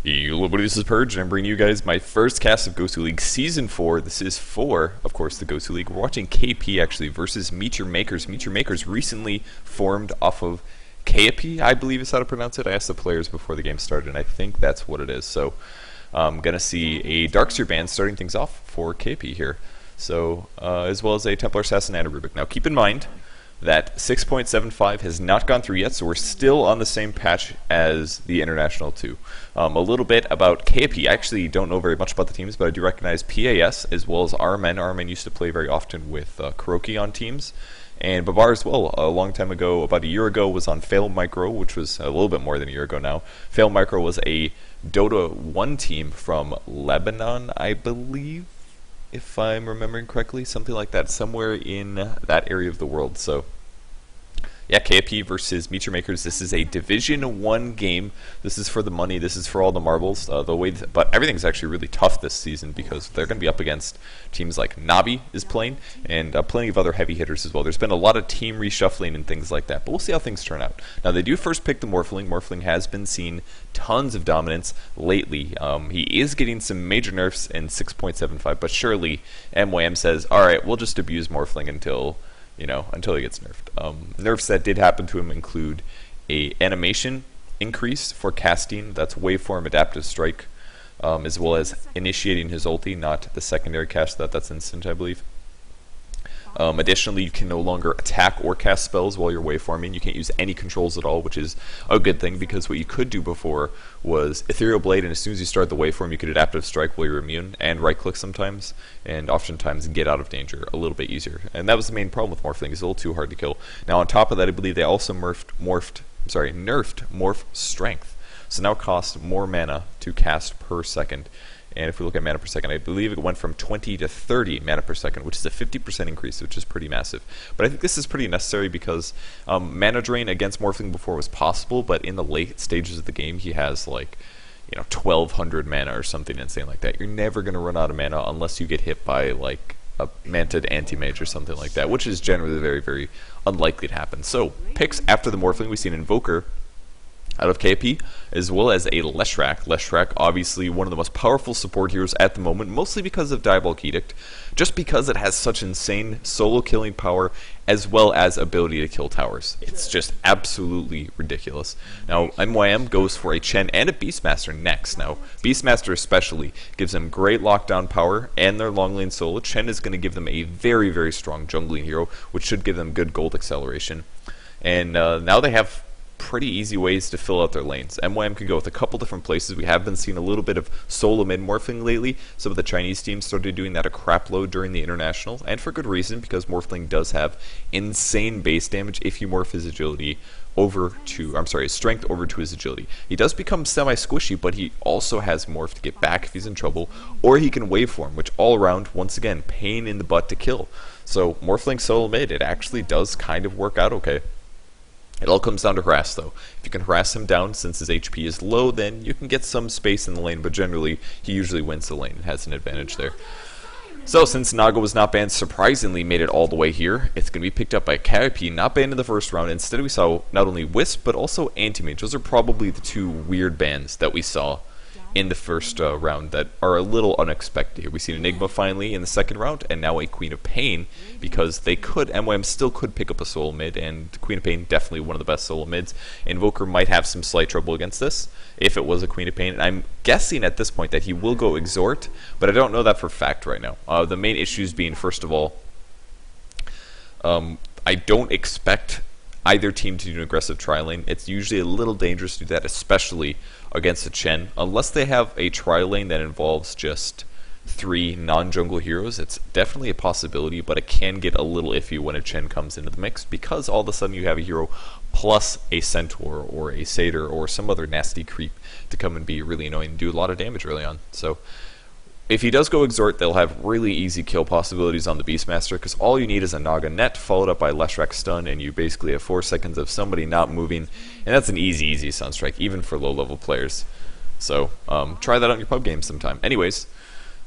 Hello everybody, this is Purge, and I'm bringing you guys my first cast of GosuLeague Season 4. This is for, of course, the GosuLeague. We're watching KP, actually, versus Meet Your Makers. Meet Your Makers recently formed off of KP, I believe is how to pronounce it. I asked the players before the game started, and I think that's what it is. So, I'm going to see a Darkseer band starting things off for KP here. So, as well as a Templar Assassin and a Rubik. Now, keep in mind that 6.75 has not gone through yet, so we're still on the same patch as the International 2. A little bit about KP. I actually don't know very much about the teams, but I do recognize PAS as well as RMN. RMN used to play very often with Kuroki on teams. And Babar as well, a long time ago, about a year ago, was on Fail Micro, which was a little bit more than a year ago now. Fail Micro was a Dota 1 team from Lebanon, I believe, if I'm remembering correctly, something like that, somewhere in that area of the world. So, yeah, KP versus Meet Your Makers. This is a Division 1 game. This is for the money. This is for all the marbles. But everything's actually really tough this season because they're going to be up against teams like Navi is playing and plenty of other heavy hitters as well. There's been a lot of team reshuffling and things like that, but we'll see how things turn out. Now, they do first pick the Morphling. Morphling has been seen tons of dominance lately. He is getting some major nerfs in 6.75, but surely MYM says, all right, we'll just abuse Morphling until he gets nerfed. Nerfs that did happen to him include a animation increase for casting, that's waveform adaptive strike, as well as initiating his ulti, not the secondary cast, that's instant, I believe. Additionally, you can no longer attack or cast spells while you're waveforming. You can't use any controls at all, which is a good thing, because what you could do before was Ethereal Blade, and as soon as you start the waveform, you could adaptive strike while you're immune, and right-click sometimes, and oftentimes get out of danger a little bit easier. And that was the main problem with Morphling. It's a little too hard to kill. Now, on top of that, I believe they also nerfed Morph Strength. So now it costs more mana to cast per second. And if we look at mana per second, I believe it went from 20 to 30 mana per second, which is a 50% increase, which is pretty massive. But I think this is pretty necessary because mana drain against Morphling before was possible, but in the late stages of the game, he has like 1,200 mana or something insane like that. You're never going to run out of mana unless you get hit by like a Mantid Anti-Mage or something like that, which is generally very, very unlikely to happen. So, picks after the Morphling, we see an Invoker out of KP, as well as a Leshrac. Leshrac, obviously one of the most powerful support heroes at the moment, mostly because of Diabolic Edict, just because it has such insane solo killing power, as well as ability to kill towers. It's just absolutely ridiculous. Now, MYM goes for a Chen and a Beastmaster next. Now, Beastmaster especially gives them great lockdown power and their long lane solo. Chen is going to give them a very, very strong jungling hero, which should give them good gold acceleration. And now they have pretty easy ways to fill out their lanes. MYM can go with a couple different places. We have been seeing a little bit of solo mid morphing lately. Some of the Chinese teams started doing that a crap load during the international, and for good reason, because Morphling does have insane base damage if you morph his agility over to, his strength over to his agility. He does become semi-squishy, but he also has morph to get back if he's in trouble, or he can waveform, which all around, once again, pain in the butt to kill. So Morphling solo mid, it actually does kind of work out okay. It all comes down to harass, though. If you can harass him down, since his HP is low, then you can get some space in the lane, but generally, he usually wins the lane and has an advantage there. So, since Naga was not banned, surprisingly made it all the way here. It's going to be picked up by KP, not banned in the first round. Instead, we saw not only Wisp, but also Anti-Mage. Those are probably the two weird bans that we saw in the first round that are a little unexpected here. We've seen Enigma finally in the second round, and now a Queen of Pain, because MYM still could pick up a solo mid, and Queen of Pain definitely one of the best solo mids. Invoker might have some slight trouble against this, if it was a Queen of Pain, and I'm guessing at this point that he will go Exhort, but I don't know that for fact right now. The main issues being, first of all, I don't expect either team to do an aggressive tri-lane. It's usually a little dangerous to do that, especially against a Chen. Unless they have a tri-lane that involves just 3 non-jungle heroes, it's definitely a possibility, but it can get a little iffy when a Chen comes into the mix, because all of a sudden you have a hero plus a Centaur or a Satyr or some other nasty creep to come and be really annoying and do a lot of damage early on. So if he does go Exhort, they'll have really easy kill possibilities on the Beastmaster, because all you need is a Naga net followed up by Leshrac stun, and you basically have 4 seconds of somebody not moving, and that's an easy Sunstrike, even for low-level players. So try that out in your pub game sometime. Anyways,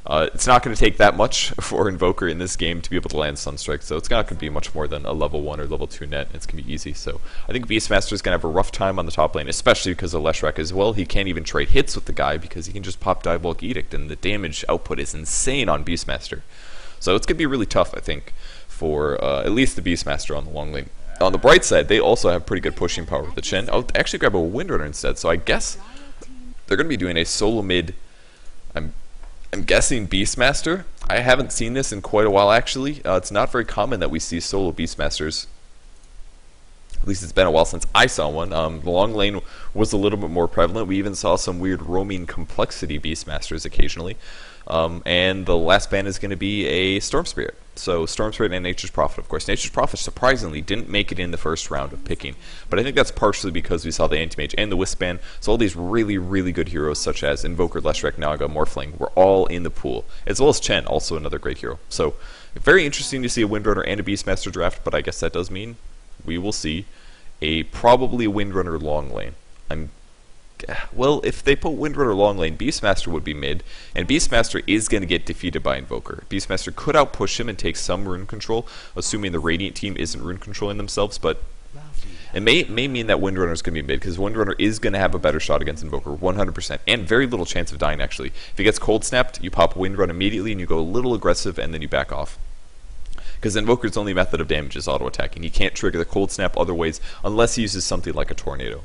It's not going to take that much for Invoker in this game to be able to land Sunstrike, so it's not going to be much more than a level 1 or level 2 net. It's going to be easy. So I think Beastmaster is going to have a rough time on the top lane, especially because of Leshrac as well. He can't even trade hits with the guy because he can just pop Diabolic Edict, and the damage output is insane on Beastmaster. So it's going to be really tough, I think, for at least the Beastmaster on the long lane. On the bright side, they also have pretty good pushing power with the Chen. I'll actually grab a Windrunner instead, so I guess they're going to be doing a solo mid. I'm guessing Beastmaster. I haven't seen this in quite a while, actually. It's not very common that we see solo Beastmasters. At least it's been a while since I saw one. The long lane was a little bit more prevalent. We even saw some weird roaming complexity Beastmasters occasionally. And the last ban is going to be a Storm Spirit. So Storm Spirit and Nature's Prophet, of course. Nature's Prophet, surprisingly, didn't make it in the first round of picking. But I think that's partially because we saw the Anti-Mage and the Wisp ban. So all these really, really good heroes, such as Invoker, Leshrac, Naga, Morphling, were all in the pool. As well as Chen, also another great hero. So very interesting to see a Windrunner and a Beastmaster draft, but I guess that does mean we will see probably a Windrunner long lane. Well, if they put Windrunner long lane, Beastmaster would be mid, and Beastmaster is going to get defeated by Invoker. Beastmaster could outpush him and take some rune control, assuming the Radiant team isn't rune controlling themselves, but it may mean that Windrunner is going to be mid, because Windrunner is going to have a better shot against Invoker, 100%, and very little chance of dying, actually. If he gets cold snapped, you pop Windrun immediately, and you go a little aggressive, and then you back off. Because Invoker's only method of damage is auto-attacking. He can't trigger the cold snap other ways, unless he uses something like a Tornado.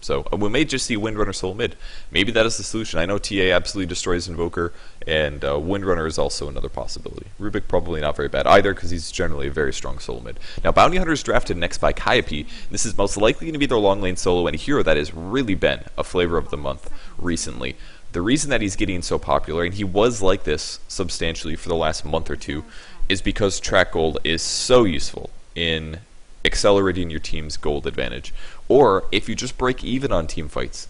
So we may just see Windrunner solo mid. Maybe that is the solution. I know TA absolutely destroys Invoker, and Windrunner is also another possibility. Rubik probably not very bad either, because he's generally a very strong solo mid. Now, Bounty Hunter is drafted next by Kaiapi. This is most likely going to be their long lane solo, and a hero that has really been a flavor of the month recently. The reason that he's getting so popular, and he was like this substantially for the last month or two, is because track gold is so useful in accelerating your team's gold advantage. Or if you just break even on team fights,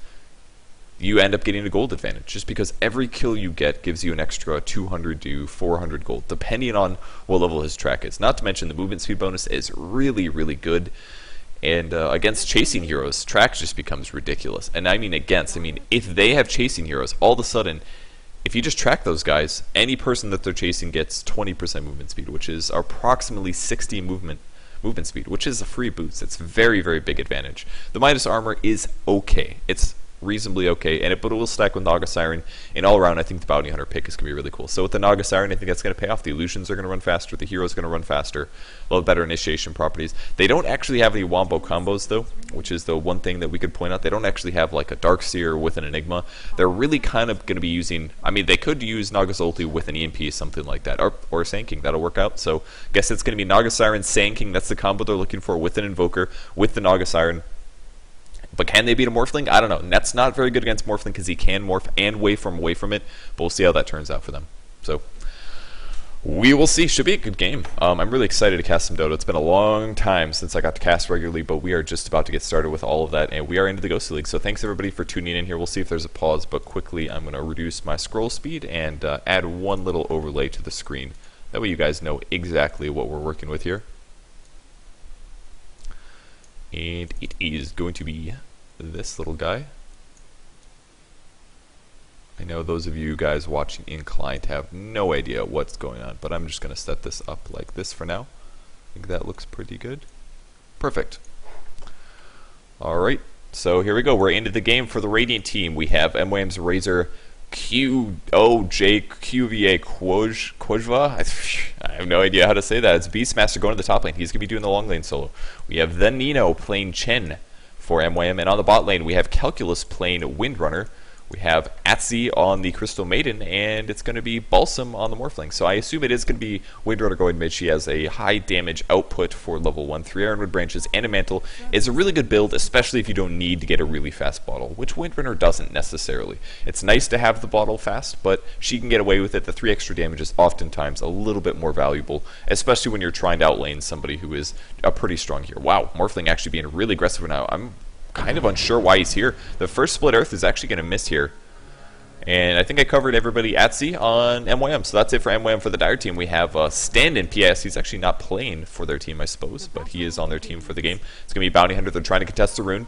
you end up getting a gold advantage, just because every kill you get gives you an extra 200 to 400 gold, depending on what level his track is. Not to mention the movement speed bonus is really, really good. And against chasing heroes, track just becomes ridiculous. And I mean if they have chasing heroes, all of a sudden, if you just track those guys, any person that they're chasing gets 20% movement speed, which is approximately 60 movement speed, which is a free boost. It's very, very big advantage. The Midas armor is okay. It's reasonably okay, but it will stack with Naga Siren. And all around, I think the Bounty Hunter pick is going to be really cool. So with the Naga Siren, I think that's going to pay off. The illusions are going to run faster. The hero's going to run faster. A little better initiation properties. They don't actually have any Wombo combos, though, which is the one thing that we could point out. They don't actually have like a Darkseer with an Enigma. They're really kind of going to be using, they could use Naga's ulti with an EMP, something like that, or Sanking. That'll work out. So I guess it's going to be Naga Siren, Sanking. That's the combo they're looking for with an Invoker, with the Naga Siren. But can they beat a Morphling? I don't know. Net's not very good against Morphling because he can morph and away from it. But we'll see how that turns out for them. So we will see. Should be a good game. I'm really excited to cast some Dota. It's been a long time since I got to cast regularly, but we are just about to get started with all of that, and we are into the GosuLeague. So thanks everybody for tuning in here. We'll see if there's a pause, but quickly I'm going to reduce my scroll speed and add one little overlay to the screen. That way you guys know exactly what we're working with here. And it is going to be this little guy. I know those of you guys watching in client have no idea what's going on, but I'm just going to set this up like this for now. I think that looks pretty good. Perfect. Alright, so here we go. We're into the game for the Radiant team. We have MYM's Razor, QVA Quojva. I have no idea how to say that. It's Beastmaster going to the top lane. He's going to be doing the long lane solo. We have the Nino playing Chen for MYM, and on the bot lane we have Calculus playing Windrunner. We have Atzi on the Crystal Maiden, and it's going to be Balsam on the Morphling. So I assume it is going to be Windrunner going mid. She has a high damage output for level 1, 3 Ironwood Branches, and a Mantle. It's a really good build, especially if you don't need to get a really fast bottle, which Windrunner doesn't necessarily. It's nice to have the bottle fast, but she can get away with it. The 3 extra damage is oftentimes a little bit more valuable, especially when you're trying to outlane somebody who is a pretty strong hero. Wow, Morphling actually being really aggressive now. I'm kind of unsure why he's here. The first Split Earth is actually going to miss here. And I think I covered everybody at sea on MYM. So that's it for MYM for the Dire team. We have stand-in PS. He's actually not playing for their team, I suppose, but he is on their team for the game. It's going to be Bounty Hunter. They're trying to contest the rune.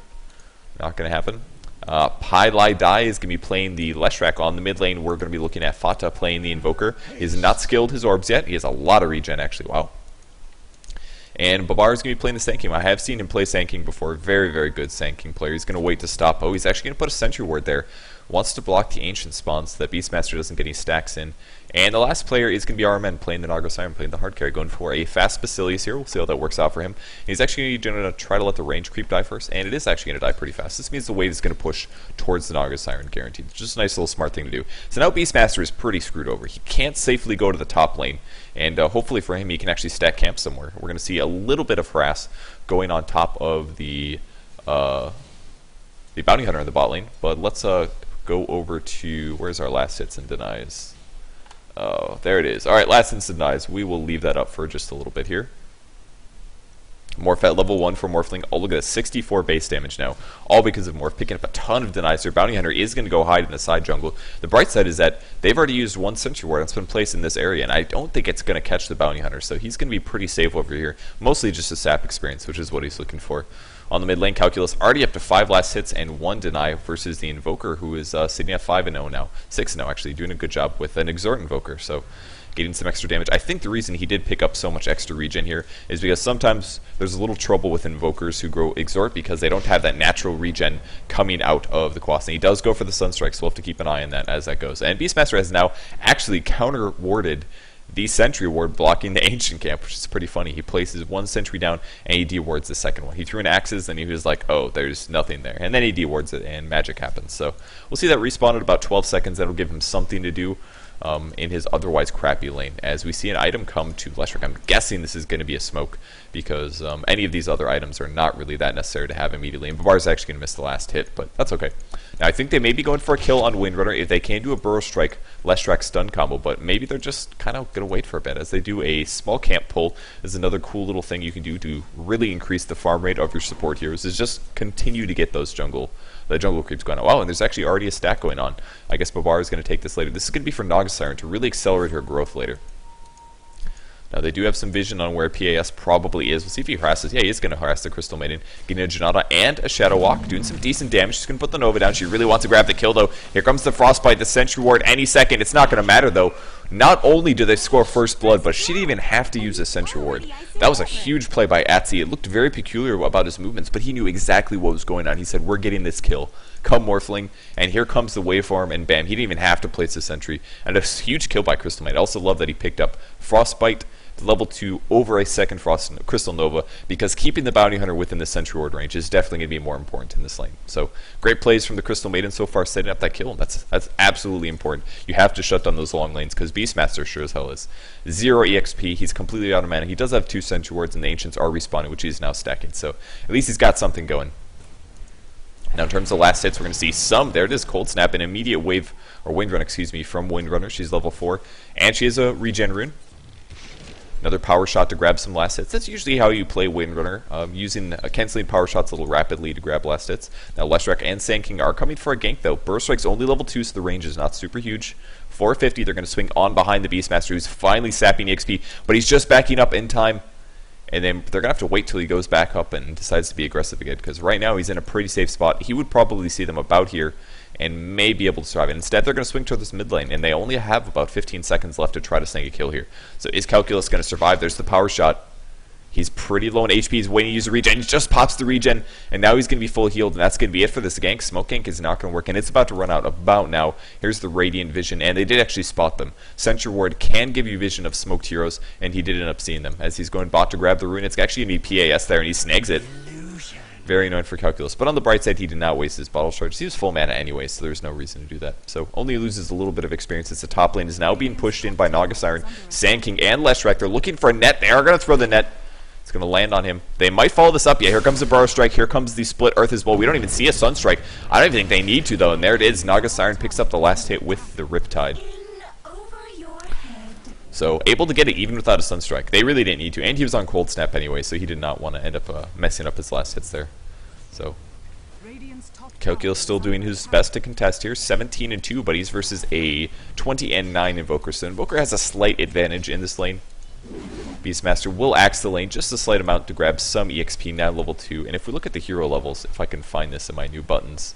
Not going to happen. Pai Lai Dai is going to be playing the Leshrac on the mid lane. We're going to be looking at Fata playing the Invoker. He has not skilled his orbs yet. He has a lot of regen, actually. Wow. And Babar is going to be playing the Sand King. I have seen him play Sand King before. Very, very good Sand King player. He's going to wait to stop. Oh, he's actually going to put a Sentry Ward there. Wants to block the Ancient spawns so that Beastmaster doesn't get any stacks in. And the last player is going to be RMN playing the Naga Siren, playing the hard carry, going for a fast Basilius here. We'll see how that works out for him. He's actually going to try to let the range creep die first, and it is actually going to die pretty fast. This means the wave is going to push towards the Naga Siren, guaranteed. It's just a nice little smart thing to do. So now Beastmaster is pretty screwed over. He can't safely go to the top lane, and hopefully for him he can actually stack camp somewhere. We're going to see a little bit of harass going on top of the Bounty Hunter in the bot lane, but let's go over to, where's our last hits and denies? Oh, there it is. Alright, last hits and denies. We will leave that up for just a little bit here. Morph at level 1 for Morphling. Oh, look at this, 64 base damage now. All because of Morph picking up a ton of denies. Their Bounty Hunter is going to go hide in the side jungle. The bright side is that they've already used one Sentry Ward that's been placed in this area, and I don't think it's going to catch the Bounty Hunter, so he's going to be pretty safe over here. Mostly just a sap experience, which is what he's looking for. On the mid lane, Calculus already up to 5 last hits and 1 deny versus the Invoker, who is sitting at 5-0 now. 6-0 actually, doing a good job with an Exhort Invoker, so getting some extra damage. I think the reason he did pick up so much extra regen here is because sometimes there's a little trouble with Invokers who grow Exhort because they don't have that natural regen coming out of the Quas. And he does go for the Sunstrike, so we'll have to keep an eye on that as that goes. And Beastmaster has now actually counter-warded the Sentry Ward blocking the Ancient Camp, which is pretty funny. He places one Sentry down and he dewards the second one. He threw in Axes and he was like, oh, there's nothing there. And then he dewards it and magic happens. So we'll see that respawn at about 12 seconds. That'll give him something to do in his otherwise crappy lane. As we see an item come to Leshrac, I'm guessing this is going to be a smoke because any of these other items are not really that necessary to have immediately. And Babar's actually going to miss the last hit, but that's okay. Now I think they may be going for a kill on Windrunner if they can do a Burrow Strike Leshrac stun combo, but maybe they're just kind of going to wait for a bit as they do a small camp pull. Is another cool little thing you can do to really increase the farm rate of your support heroes, is just continue to get those jungle creeps going on. Wow, and there's actually already a stack going on. I guess Babar is going to take this later. This is going to be for Naga Siren to really accelerate her growth later. Now they do have some vision on where PAS probably is. We'll see if he harasses. Yeah, he is going to harass the Crystal Maiden. Getting a Janata and a Shadow Walk, doing some decent damage. She's going to put the Nova down. She really wants to grab the kill though. Here comes the Frostbite, the Sentry Ward any second. It's not going to matter though. Not only do they score first blood, but she didn't even have to use a Sentry Ward. That was a huge play by Atsi. It looked very peculiar about his movements, but he knew exactly what was going on. He said, we're getting this kill. Come Morphling, and here comes the waveform, and bam, he didn't even have to place a Sentry. And a huge kill by Crystal Maiden. I also love that he picked up Frostbite to level 2 over a second Crystal Nova, because keeping the Bounty Hunter within the Sentry Ward range is definitely going to be more important in this lane. So great plays from the Crystal Maiden so far, setting up that kill. That's absolutely important. You have to shut down those long lanes, because Beastmaster sure as hell is. 0 EXP, he's completely out of mana. He does have 2 Sentry Wards, and the Ancients are respawning, which he's now stacking. So at least he's got something going. Now in terms of last hits, we're going to see some. There it is, Cold Snap, an immediate wave, or Windrunner, excuse me, from Windrunner. She's level 4, and she has a regen rune. Another power shot to grab some last hits. That's usually how you play Windrunner, using canceling power shots a little rapidly to grab last hits. Now Leshrac and Sand King are coming for a gank though. Burst Strike's only level 2, so the range is not super huge. 450, they're going to swing on behind the Beastmaster, who's finally sapping EXP, but he's just backing up in time. And then they're going to have to wait till he goes back up and decides to be aggressive again, because right now he's in a pretty safe spot. He would probably see them about here and may be able to survive. And instead, they're going to swing toward this mid lane, and they only have about 15 seconds left to try to snag a kill here. So is Calculus going to survive? There's the power shot. He's pretty low in HP. He's waiting to use the regen. He just pops the regen, and now he's going to be full healed, and that's going to be it for this gank. Smoke gank is not going to work, and it's about to run out about now. Here's the Radiant Vision, and they did actually spot them. Sentry Ward can give you vision of smoked heroes, and he did end up seeing them. As he's going bot to grab the rune, it's actually going to be PAS there, and he snags it. Very annoying for Calculus. But on the bright side, he did not waste his bottle charge. He was full mana anyway, so there's no reason to do that. So only loses a little bit of experience as the top lane is now being pushed in by Naga Siren, Sand King, and Leshrac. They're looking for a net. They are going to throw the net. It's going to land on him. They might follow this up. Yeah, here comes the Burrow Strike. Here comes the Split Earth as well. We don't even see a Sunstrike. I don't even think they need to, though. And there it is. Naga Siren picks up the last hit with the Riptide. So able to get it even without a Sunstrike. They really didn't need to. And he was on Cold Snap anyway, so he did not want to end up messing up his last hits there. So Calculus still doing his best to contest here. 17-2, but he's versus a 20-9 Invoker. So Invoker has a slight advantage in this lane. Beastmaster will axe the lane just a slight amount to grab some EXP now level 2. And if we look at the hero levels, if I can find this in my new buttons,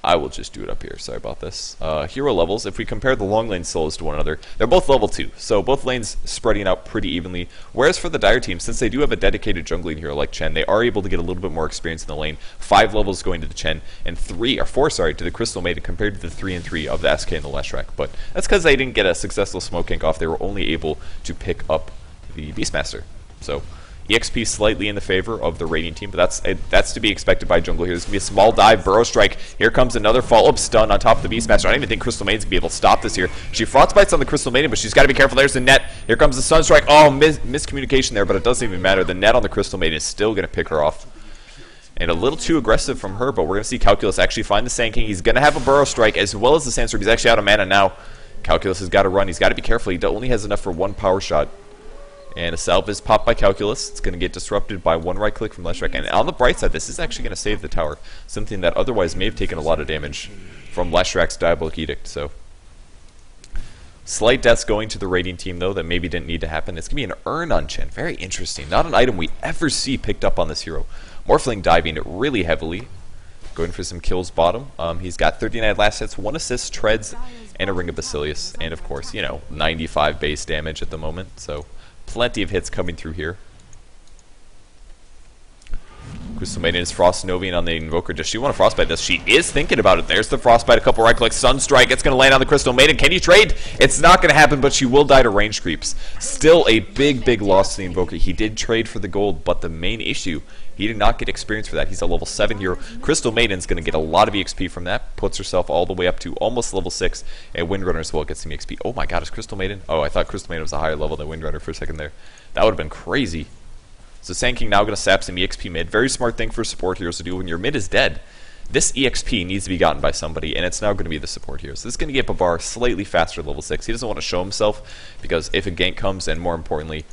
I will just do it up here. Sorry about this. Hero levels, if we compare the long lane solos to one another, they're both level 2. So both lanes spreading out pretty evenly. Whereas for the Dire team, since they do have a dedicated jungling hero like Chen, they are able to get a little bit more experience in the lane. 5 levels going to the Chen, and 4 to the Crystal Maiden compared to the 3 and 3 of the SK and the Leshrac. But that's because they didn't get a successful smoke gank off. They were only able to pick up the Beastmaster. So EXP slightly in the favor of the Radiant team, but that's to be expected by jungle here. There's going to be a small dive, Burrow Strike. Here comes another follow-up stun on top of the Beastmaster. I don't even think Crystal Maiden's going to be able to stop this here. She frostbites on the Crystal Maiden, but she's got to be careful. There's the net. Here comes the Sunstrike. Oh, miscommunication there, but it doesn't even matter. The net on the Crystal Maiden is still going to pick her off. And a little too aggressive from her, but we're going to see Calculus actually find the Sand King. He's going to have a Burrow Strike as well as the Sandstorm. He's actually out of mana now. Calculus has got to run. He's got to be careful. He only has enough for 1 power shot. And a salve is popped by Calculus. It's going to get disrupted by 1 right click from Leshrac. And on the bright side, this is actually going to save the tower. Something that otherwise may have taken a lot of damage from Leshrac's Diabolic Edict. So, slight deaths going to the Radiant team, though, that maybe didn't need to happen. It's going to be an Urn on Chen. Very interesting. Not an item we ever see picked up on this hero. Morphling diving really heavily. Going for some kills bottom. He's got 39 last hits, 1 assist, treads, and a Ring of Basilius. And, of course, 95 base damage at the moment. So, plenty of hits coming through here. Crystal Maiden is Frost Novian on the Invoker. Does she want to Frostbite this? She is thinking about it. There's the Frostbite, a couple right clicks, Sunstrike. It's going to land on the Crystal Maiden. Can you trade? It's not going to happen, but she will die to range creeps. Still a big loss to the Invoker. He did trade for the gold, but the main issue, he did not get experience for that. He's a level 7 hero. Crystal Maiden's going to get a lot of EXP from that. Puts herself all the way up to almost level 6. And Windrunner as well gets some EXP. Oh my god, is Crystal Maiden? Oh, I thought Crystal Maiden was a higher level than Windrunner for a second there. That would have been crazy. So Sand King now going to sap some EXP mid. Very smart thing for support heroes to do when your mid is dead. This EXP needs to be gotten by somebody, and it's now going to be the support hero. So this is going to get Bavar slightly faster at level 6. He doesn't want to show himself, because if a gank comes, and more importantly,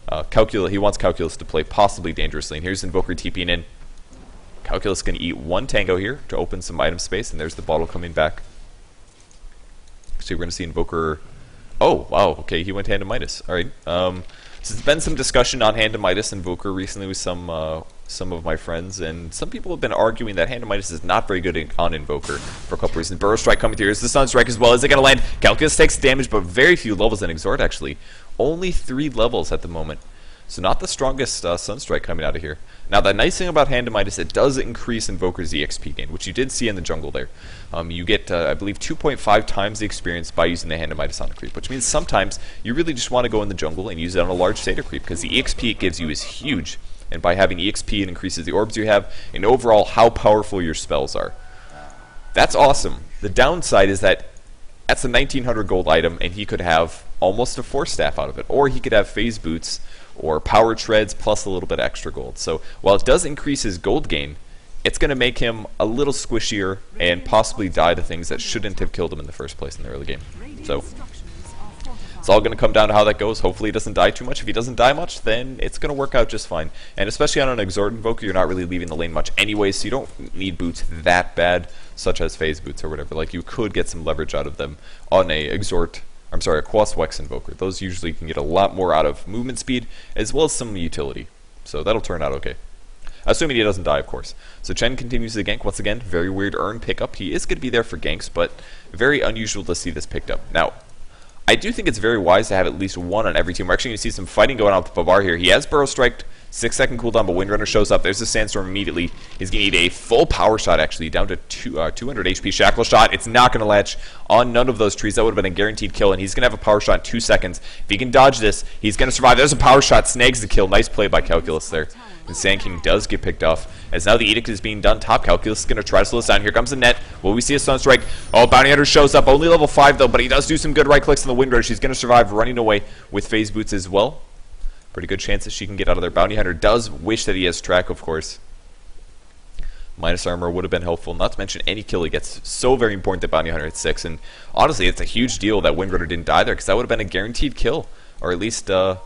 he wants Calculus to play possibly dangerously. And here's Invoker TPing in. Calculus going to eat 1 tango here to open some item space, and there's the bottle coming back. So we're going to see Invoker... Oh, wow, okay, he went hand to Midas. Alright, so there's been some discussion on Hand of Midas Invoker recently with some of my friends, and some people have been arguing that Hand of Midas is not very good on Invoker for a couple reasons. Burrow Strike coming through. Here's the Sunstrike as well. Is it going to land? Calculus takes damage, but very few levels in Exhort, actually. Only 3 levels at the moment. So not the strongest Sunstrike coming out of here. Now, the nice thing about Hand of Midas, it does increase Invoker's EXP gain, which you did see in the jungle there. You get, I believe, 2.5 times the experience by using the Hand of Midas on a creep, which means sometimes you really just want to go in the jungle and use it on a large Satyr creep, because the EXP it gives you is huge. And by having EXP, it increases the orbs you have, and overall how powerful your spells are. That's awesome. The downside is that that's a 1900 gold item, and he could have almost a 4 staff out of it. Or he could have phase boots, or power treads, plus a little bit extra gold. So while it does increase his gold gain, it's going to make him a little squishier, and possibly die to things that shouldn't have killed him in the first place in the early game. So it's all going to come down to how that goes. Hopefully he doesn't die too much. If he doesn't die much, then it's going to work out just fine. And especially on an Exhort Invoker, you're not really leaving the lane much anyway, so you don't need boots that bad, such as phase boots or whatever. Like, you could get some leverage out of them on a Quas Wex Invoker. Those usually can get a lot more out of movement speed, as well as some utility. So that'll turn out okay. Assuming he doesn't die, of course. So Chen continues the gank. Once again, very weird Urn pickup. He is going to be there for ganks, but very unusual to see this picked up. Now, I do think it's very wise to have at least 1 on every team. We're actually going to see some fighting going on with Bavar here. He has Burrow Striked, 6-second cooldown, but Windrunner shows up. There's the Sandstorm immediately. He's going to need a full power shot, actually, down to 200 HP. Shackle shot. It's not going to latch on none of those trees. That would have been a guaranteed kill, and he's going to have a power shot in 2 seconds. If he can dodge this, he's going to survive. There's a power shot. Snags the kill. Nice play by Calculus there. And Sand King does get picked off. As now the Edict is being done top, Calculus is going to try to slow this down. Here comes the net. Will we see a Sunstrike? Oh, Bounty Hunter shows up. Only level 5, though, but he does do some good right clicks on the Windrunner. She's going to survive running away with phase boots as well. Pretty good chance that she can get out of there. Bounty Hunter does wish that he has track, of course. Minus armor would have been helpful. Not to mention any kill he gets. So very important that Bounty Hunter hits 6. And honestly, it's a huge deal that Windrunner didn't die there, because that would have been a guaranteed kill. Or at least, would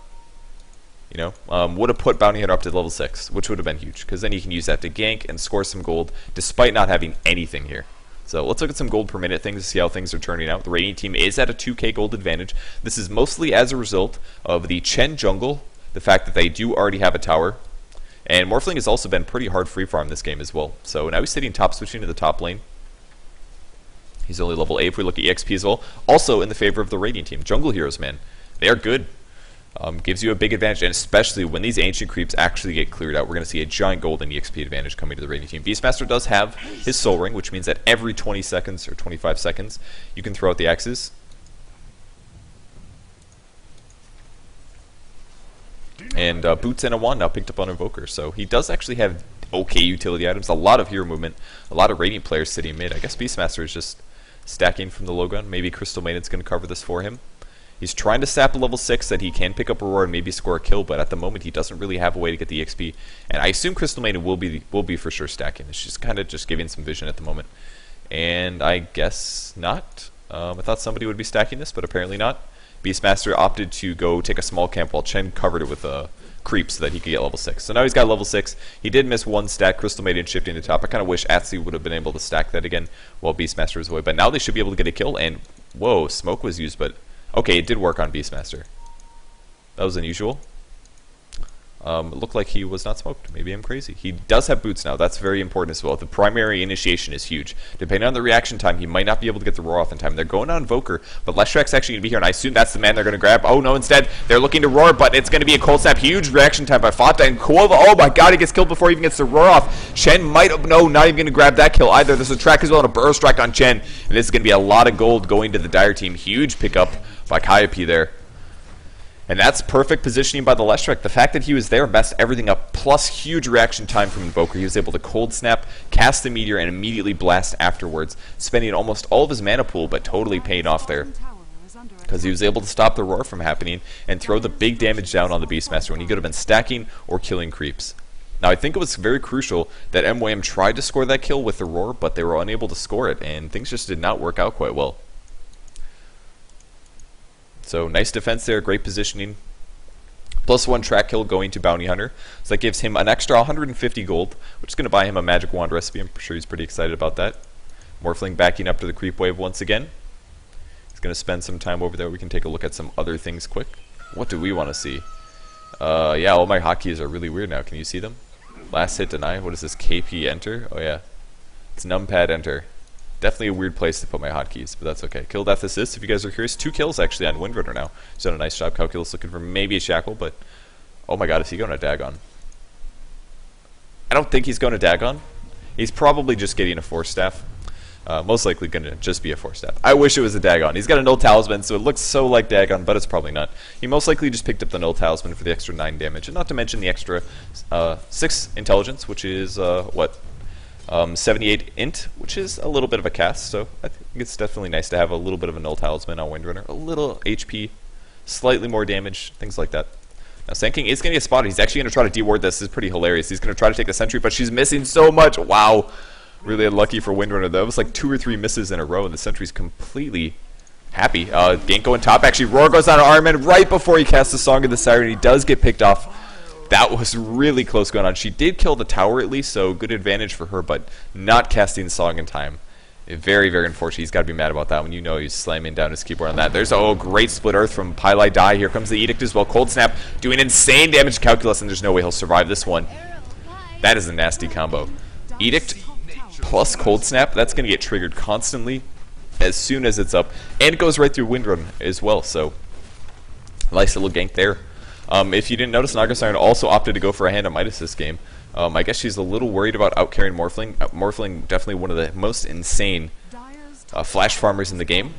have put Bounty Hunter up to level 6, which would have been huge, because then you can use that to gank and score some gold, despite not having anything here. So let's look at some gold per minute things to see how things are turning out. The Radiant team is at a 2k gold advantage. This is mostly as a result of the Chen jungle, the fact that they do already have a tower, and Morphling has also been pretty hard free farm this game as well. So now he's sitting top, switching to the top lane. He's only level 8 if we look at EXP as well. Also in the favor of the Radiant team. Jungle Heroes, man. They are good. Gives you a big advantage, and especially when these ancient creeps actually get cleared out, we're going to see a giant golden EXP advantage coming to the Radiant team. Beastmaster does have his Soul Ring, which means that every 20 seconds or 25 seconds, you can throw out the axes. And Boots and a Wand now picked up on Invoker, so he does actually have okay utility items, a lot of hero movement, a lot of Radiant players sitting mid. I guess Beastmaster is just stacking from the low gun. Maybe Crystal Maiden's going to cover this for him. He's trying to sap a level 6 that he can pick up Aurora and maybe score a kill, but at the moment he doesn't really have a way to get the XP. And I assume Crystal Maiden will be for sure stacking. It's just kind of just giving some vision at the moment. And I guess not. I thought somebody would be stacking this, but apparently not. Beastmaster opted to go take a small camp while Chen covered it with a creep so that he could get level 6. So now he's got level 6. He did miss one stack. Crystal Maiden shifting to top. I kind of wish Atsi would have been able to stack that again while Beastmaster was away. But now they should be able to get a kill. And whoa, smoke was used, but okay, it did work on Beastmaster. That was unusual. It looked like he was not smoked. Maybe I'm crazy. He does have boots now. That's very important as well. The primary initiation is huge. Depending on the reaction time, he might not be able to get the roar off in time. They're going on Invoker, but Leshrek's actually going to be here, and I assume that's the man they're going to grab. Oh no, instead, they're looking to roar, but it's going to be a cold snap. Huge reaction time by Fata, and Quova, oh my god, he gets killed before he even gets the roar off. Chen might have, no, not even going to grab that kill either. There's a track as well, and a burrow strike on Chen, and this is going to be a lot of gold going to the Dire team. Huge pickup by Kayupi there. And that's perfect positioning by the Leshrek. The fact that he was there messed everything up, plus huge reaction time from Invoker. He was able to cold snap, cast the meteor, and immediately blast afterwards, spending almost all of his mana pool, but totally paying off there. Because he was able to stop the roar from happening and throw the big damage down on the Beastmaster when he could have been stacking or killing creeps. Now, I think it was very crucial that MYM tried to score that kill with the roar, but they were unable to score it, and things just did not work out quite well. So nice defense there, great positioning. +1 track kill going to Bounty Hunter. So that gives him an extra 150 gold, which is going to buy him a Magic Wand recipe. I'm sure he's pretty excited about that. Morphling backing up to the creep wave once again. He's going to spend some time over there. We can take a look at some other things quick. What do we want to see? Yeah, all my hotkeys are really weird now. Can you see them? Last hit deny. What is this? KP enter? Oh yeah. It's numpad enter. Definitely a weird place to put my hotkeys, but that's okay. Kill, death, assist, if you guys are curious. 2 kills actually on Windrunner now. He's done a nice job. Calculus looking for maybe a Shackle, but oh my god, is he going to Dagon? I don't think he's going to Dagon. He's probably just getting a Force Staff. Most likely going to just be a Force Staff. I wish it was a Dagon. He's got a Null Talisman, so it looks so like Dagon, but it's probably not. He most likely just picked up the Null Talisman for the extra 9 damage, and not to mention the extra 6 intelligence, which is, what? 78 int, which is a little bit of a cast, so I think it's definitely nice to have a little bit of a Null Talisman on Windrunner. A little HP, slightly more damage, things like that. Now Sand King is going to get spotted. He's actually going to try to deward this. This is pretty hilarious. He's going to try to take the sentry, but she's missing so much. Wow. Really unlucky for Windrunner. That was like 2 or 3 misses in a row, and the sentry's completely happy. Gank going top. Actually, Roar goes on Armin right before he casts the Song of the Siren. He does get picked off. That was really close going on. She did kill the tower at least, so good advantage for her, but not casting the Song in time. Very, very unfortunate. He's got to be mad about that one. You know he's slamming down his keyboard on that. There's a great split earth from Pylai Die. Here comes the Edict as well. Cold Snap doing insane damage to Calculus, and there's no way he'll survive this one. That is a nasty combo. Edict plus Cold Snap, that's going to get triggered constantly as soon as it's up, and it goes right through Windrun as well, so nice little gank there. If you didn't notice, Naga Siren also opted to go for a hand on Midas this game. I guess she's a little worried about outcarrying Morphling. Morphling, definitely one of the most insane flash farmers in the game.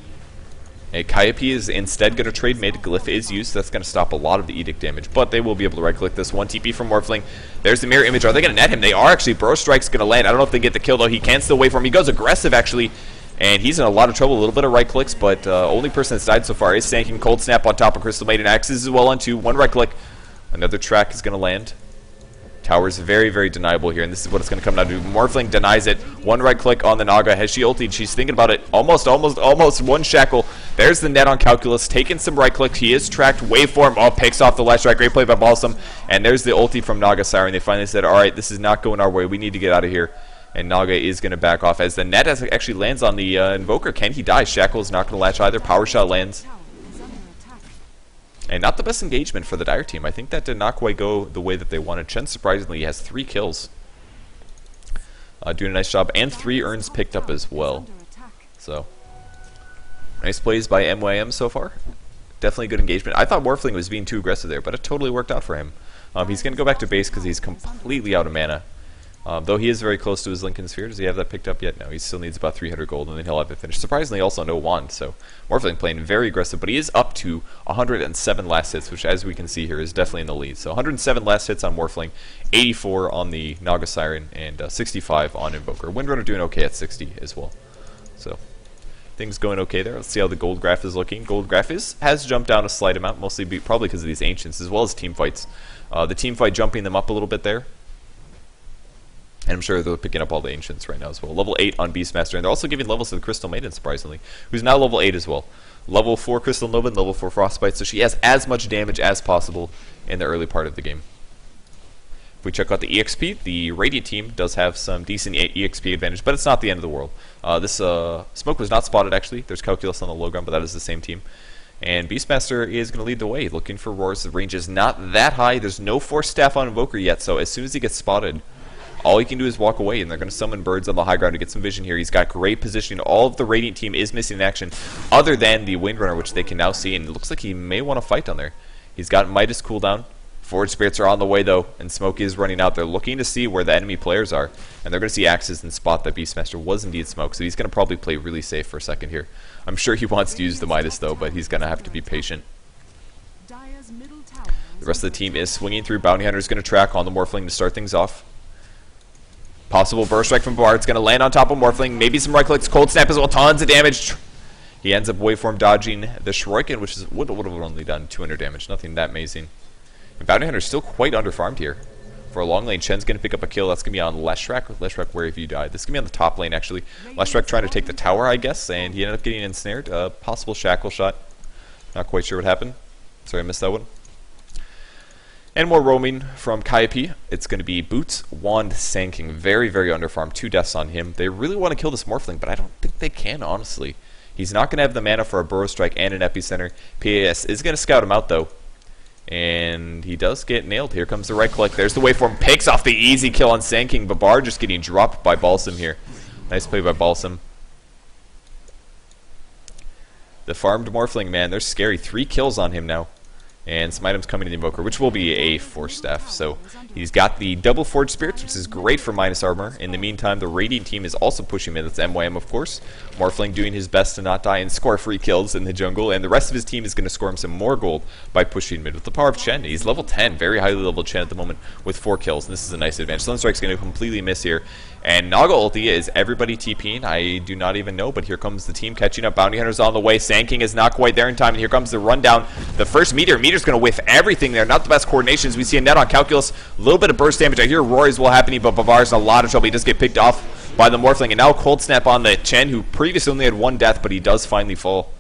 And Kayupi is instead going to trade mid. Glyph is used, so that's going to stop a lot of the Edict damage. But they will be able to right-click this. 1 TP from Morphling. There's the mirror image. Are they going to net him? They are actually. Burrow Strike's going to land. I don't know if they get the kill, though. He can still wait for him. He goes aggressive, actually. And he's in a lot of trouble. A little bit of right clicks, but only person that's died so far is Sand King. Cold Snap on top of Crystal Maiden. Axes as well on 2. 1 right click. Another track is going to land. Tower's very, very deniable here, and this is what it's going to come down to. Morphling denies it. 1 right click on the Naga. Has she ultied? She's thinking about it. Almost. 1 shackle. There's the net on Calculus. Taking some right clicks. He is tracked. Waveform. Oh, picks off the last strike. Great play by Balsam. And there's the ulti from Naga Siren. They finally said, alright, this is not going our way. We need to get out of here. And Naga is going to back off as the net actually lands on the Invoker. Can he die? Shackle is not going to latch either. Power Shot lands. And not the best engagement for the Dire team. I think that did not quite go the way that they wanted. Chen surprisingly has 3 kills. Doing a nice job. And 3 urns picked up as well. So Nice plays by MYM so far. Definitely good engagement. I thought Morphling was being too aggressive there, but it totally worked out for him. He's going to go back to base because he's completely out of mana. Though he is very close to his Lincoln Sphere. Does he have that picked up yet? No, he still needs about 300 gold, and then he'll have it finished. Surprisingly, also no wand, so Morphling playing very aggressive, but he is up to 107 last hits, which, as we can see here, is definitely in the lead. So 107 last hits on Morphling, 84 on the Naga Siren, and 65 on Invoker. Windrunner doing okay at 60 as well. So things going okay there. Let's see how the gold graph is looking. Gold graph has jumped down a slight amount, mostly probably because of these Ancients, as well as team fights. The team fight jumping them up a little bit there. And I'm sure they're picking up all the Ancients right now as well. Level 8 on Beastmaster, and they're also giving levels to the Crystal Maiden, surprisingly, who's now level 8 as well. Level 4 Crystal Nova and level 4 Frostbite, so she has as much damage as possible in the early part of the game. If we check out the EXP, the Radiant team does have some decent EXP advantage, but it's not the end of the world. This smoke was not spotted, actually. There's Calculus on the low ground, but that is the same team. And Beastmaster is going to lead the way, looking for Roars. The range is not that high. There's no Force Staff on Invoker yet, so as soon as he gets spotted, all he can do is walk away, and they're going to summon birds on the high ground to get some vision here. He's got great positioning. All of the Radiant team is missing in action, other than the Windrunner, which they can now see, and it looks like he may want to fight on there. He's got Midas cooldown. Forge Spirits are on the way, though, and Smoke is running out. They're looking to see where the enemy players are, and they're going to see Axes and spot that Beastmaster was indeed Smoke, so he's going to probably play really safe for a second here. I'm sure he wants to use the Midas, though, but he's going to have to be patient. The rest of the team is swinging through. Bounty Hunter is going to track on the Morphling to start things off. Possible Burst Strike from Bard. It's going to land on top of Morphling. Maybe some right clicks. Cold Snap as well. Tons of damage. He ends up waveform dodging the Shuriken, which would have only done 200 damage. Nothing that amazing. And Bounty Hunter is still quite underfarmed here. For a long lane, Chen's going to pick up a kill. That's going to be on Leshrac. Leshrac, where have you died? This is going to be on the top lane, actually. Leshrac trying to take the tower, I guess, and he ended up getting ensnared. Possible Shackle shot. Not quite sure what happened. Sorry, I missed that one. And more roaming from Kaipi. It's going to be Boots, Wand, Sand-King. Very, very underfarmed. 2 deaths on him. They really want to kill this Morphling, but I don't think they can, honestly. He's not going to have the mana for a Burrow Strike and an Epicenter. PAS is going to scout him out, though. And he does get nailed. Here comes the right click. There's the waveform. Picks off the easy kill on Sand-King. Babar just getting dropped by Balsam here. Nice play by Balsam. The farmed Morphling, man, they're scary. 3 kills on him now. And some items coming to the Invoker, which will be a Force Staff. So he's got the double Forge Spirits, which is great for minus armor. In the meantime, the Radiant team is also pushing mid. That's MYM, of course. Morphling doing his best to not die and score free kills in the jungle. And the rest of his team is going to score him some more gold by pushing mid with the power of Chen. He's level 10, very highly leveled Chen at the moment with 4 kills. And this is a nice advantage. Sunstrike's going to completely miss here. And Naga ulti is everybody TPing. I do not even know, but here comes the team catching up. Bounty Hunter's on the way. Sand-King is not quite there in time, and here comes the rundown. The first meteor. Meteor's going to whiff everything there. Not the best coordinations. We see a net on Calculus. A little bit of burst damage. I hear Rory's will happening, but Bavar's in a lot of trouble. He does get picked off by the Morphling. And now Cold Snap on the Chen, who previously only had 1 death, but he does finally fall.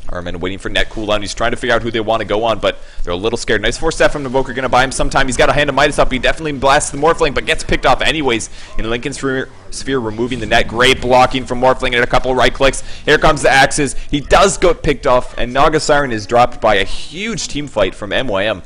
Armin waiting for net cooldown. He's trying to figure out who they want to go on, but they're a little scared. Nice Force Staff from Invoker, going to buy him some time. He's got a hand of Midas up. He definitely blasts the Morphling, but gets picked off anyways. In Lincoln's Sphere, removing the net. Great blocking from Morphling and a couple of right clicks. Here comes the Axes. He does get picked off, and Naga Siren is dropped by a huge team fight from MYM.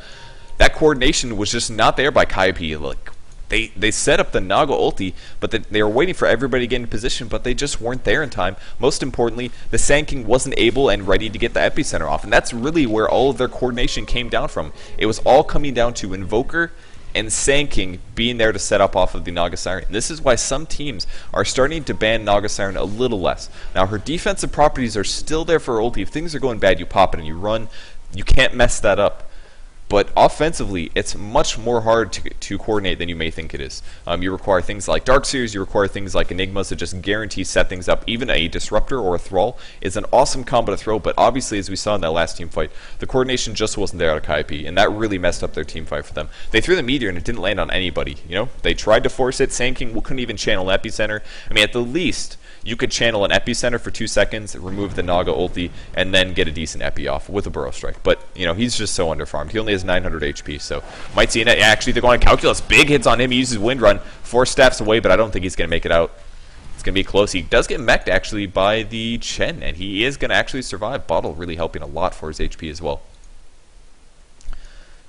That coordination was just not there by Kaipi. Like, They set up the Naga ulti, but they were waiting for everybody to get in position, but they just weren't there in time. Most importantly, the Sand-King wasn't able and ready to get the Epicenter off, and that's really where all of their coordination came down from. It was all coming down to Invoker and Sand-King being there to set up off of the Naga Siren. And this is why some teams are starting to ban Naga Siren a little less. Now, her defensive properties are still there for her ulti. If things are going bad, you pop it and you run. You can't mess that up. But offensively, it's much more hard to coordinate than you may think it is. You require things like Dark Seers, you require things like Enigmas that just guarantee set things up. Even a Disruptor or a Thrall is an awesome combo to throw, but obviously, as we saw in that last team fight, the coordination just wasn't there out of Kaipi, and that really messed up their team fight for them. They threw the Meteor, and it didn't land on anybody. You know, they tried to force it. Sand-King couldn't even channel Epicenter. I mean, at the least, you could channel an Epicenter for 2 seconds, remove the Naga ulti, and then get a decent Epi off with a Burrow Strike. But, you know, he's just so underfarmed. He only has 900 HP, so might see it. Actually, they're going to Calculus. Big hits on him. He uses Wind Run. 4 staffs away, but I don't think he's going to make it out. It's going to be close. He does get mech'd, actually, by the Chen, and he is going to actually survive. Bottle really helping a lot for his HP as well.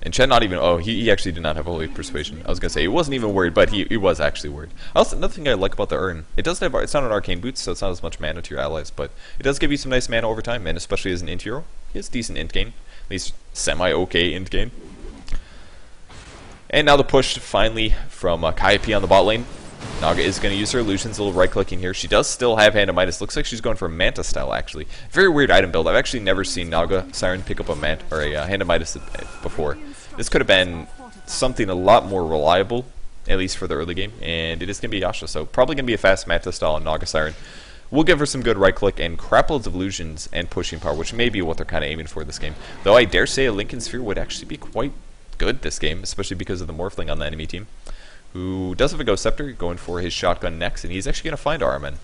And Chen not even, oh, he actually did not have Holy Persuasion. I was going to say, he wasn't even worried, but he was actually worried. Also, another thing I like about the Urn, it doesn't have, it's not an Arcane Boots, so it's not as much mana to your allies, but it does give you some nice mana over time, and especially as an int hero, he has decent int gain, at least semi-okay int gain. And now the push, finally, from Kayapi on the bot lane. Naga is going to use her illusions, a little right-clicking here. She does still have Hand of Midas. Looks like she's going for a Manta style, actually. Very weird item build. I've actually never seen Naga Siren pick up a Manta or a Hand of Midas before. This could have been something a lot more reliable, at least for the early game, and it is going to be Yasha, so probably going to be a fast Manta style on Naga Siren. We'll give her some good right-click and craploads of illusions and pushing power, which may be what they're kind of aiming for this game. Though I dare say a Lincoln Sphere would actually be quite good this game, especially because of the Morphling on the enemy team, who does have a Ghost Scepter, going for his shotgun next, and he's actually going to find Armen.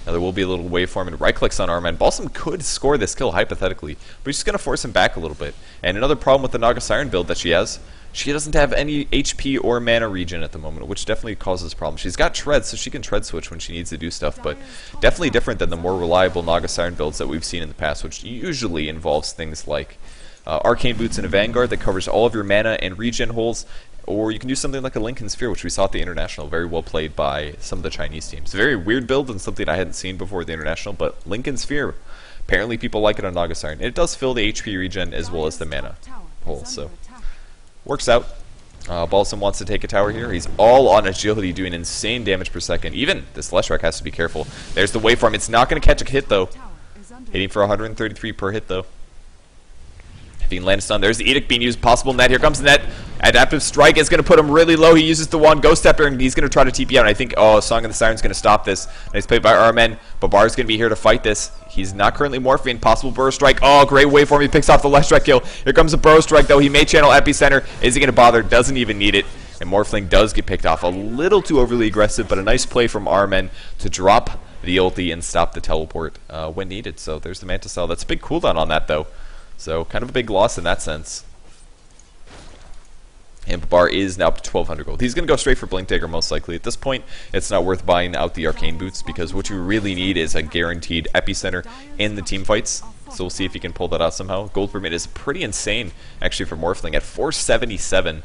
Now there will be a little waveform and right-clicks on Armen. Balsam could score this kill, hypothetically, but he's just going to force him back a little bit. And another problem with the Naga Siren build that she has, she doesn't have any HP or mana regen at the moment, which definitely causes problems. She's got Tread, so she can Tread switch when she needs to do stuff, but definitely different than the more reliable Naga Siren builds that we've seen in the past, which usually involves things like Arcane Boots and a Vanguard that covers all of your mana and regen holes, or you can do something like a Lincoln Sphere, which we saw at the International, very well played by some of the Chinese teams. Very weird build and something I hadn't seen before the International, but Lincoln Sphere, apparently people like it on Naga Siren. It does fill the HP regen as well as the mana hole, so works out. Balsam wants to take a tower here. He's all on agility, doing insane damage per second. Even this Leshrac has to be careful. There's the waveform. It's not going to catch a hit, though. Hitting for 133 per hit, though. Being landed stun. There's the Edict being used. Possible net. Here comes the net. Adaptive Strike is going to put him really low. He uses the one Ghost Scepter, and he's going to try to TP out. And I think, oh, Song of the Siren's going to stop this. Nice play by Armen. Babar's going to be here to fight this. He's not currently morphing. Possible Burrow Strike. Oh, great waveform. He picks off the Leshrac kill. Here comes a Burrow Strike, though. He may channel Epicenter. Is he going to bother? Doesn't even need it. And Morphling does get picked off. A little too overly aggressive, but a nice play from Armen to drop the ulti and stop the teleport when needed. So there's the Manta Cell. That's a big cooldown on that, though. So kind of a big loss in that sense. And Babar is now up to 1200 gold. He's going to go straight for Blink Dagger most likely. At this point, it's not worth buying out the Arcane Boots because what you really need is a guaranteed Epicenter in the team fights. So we'll see if he can pull that out somehow. Gold per minute is pretty insane actually for Morphling at 477.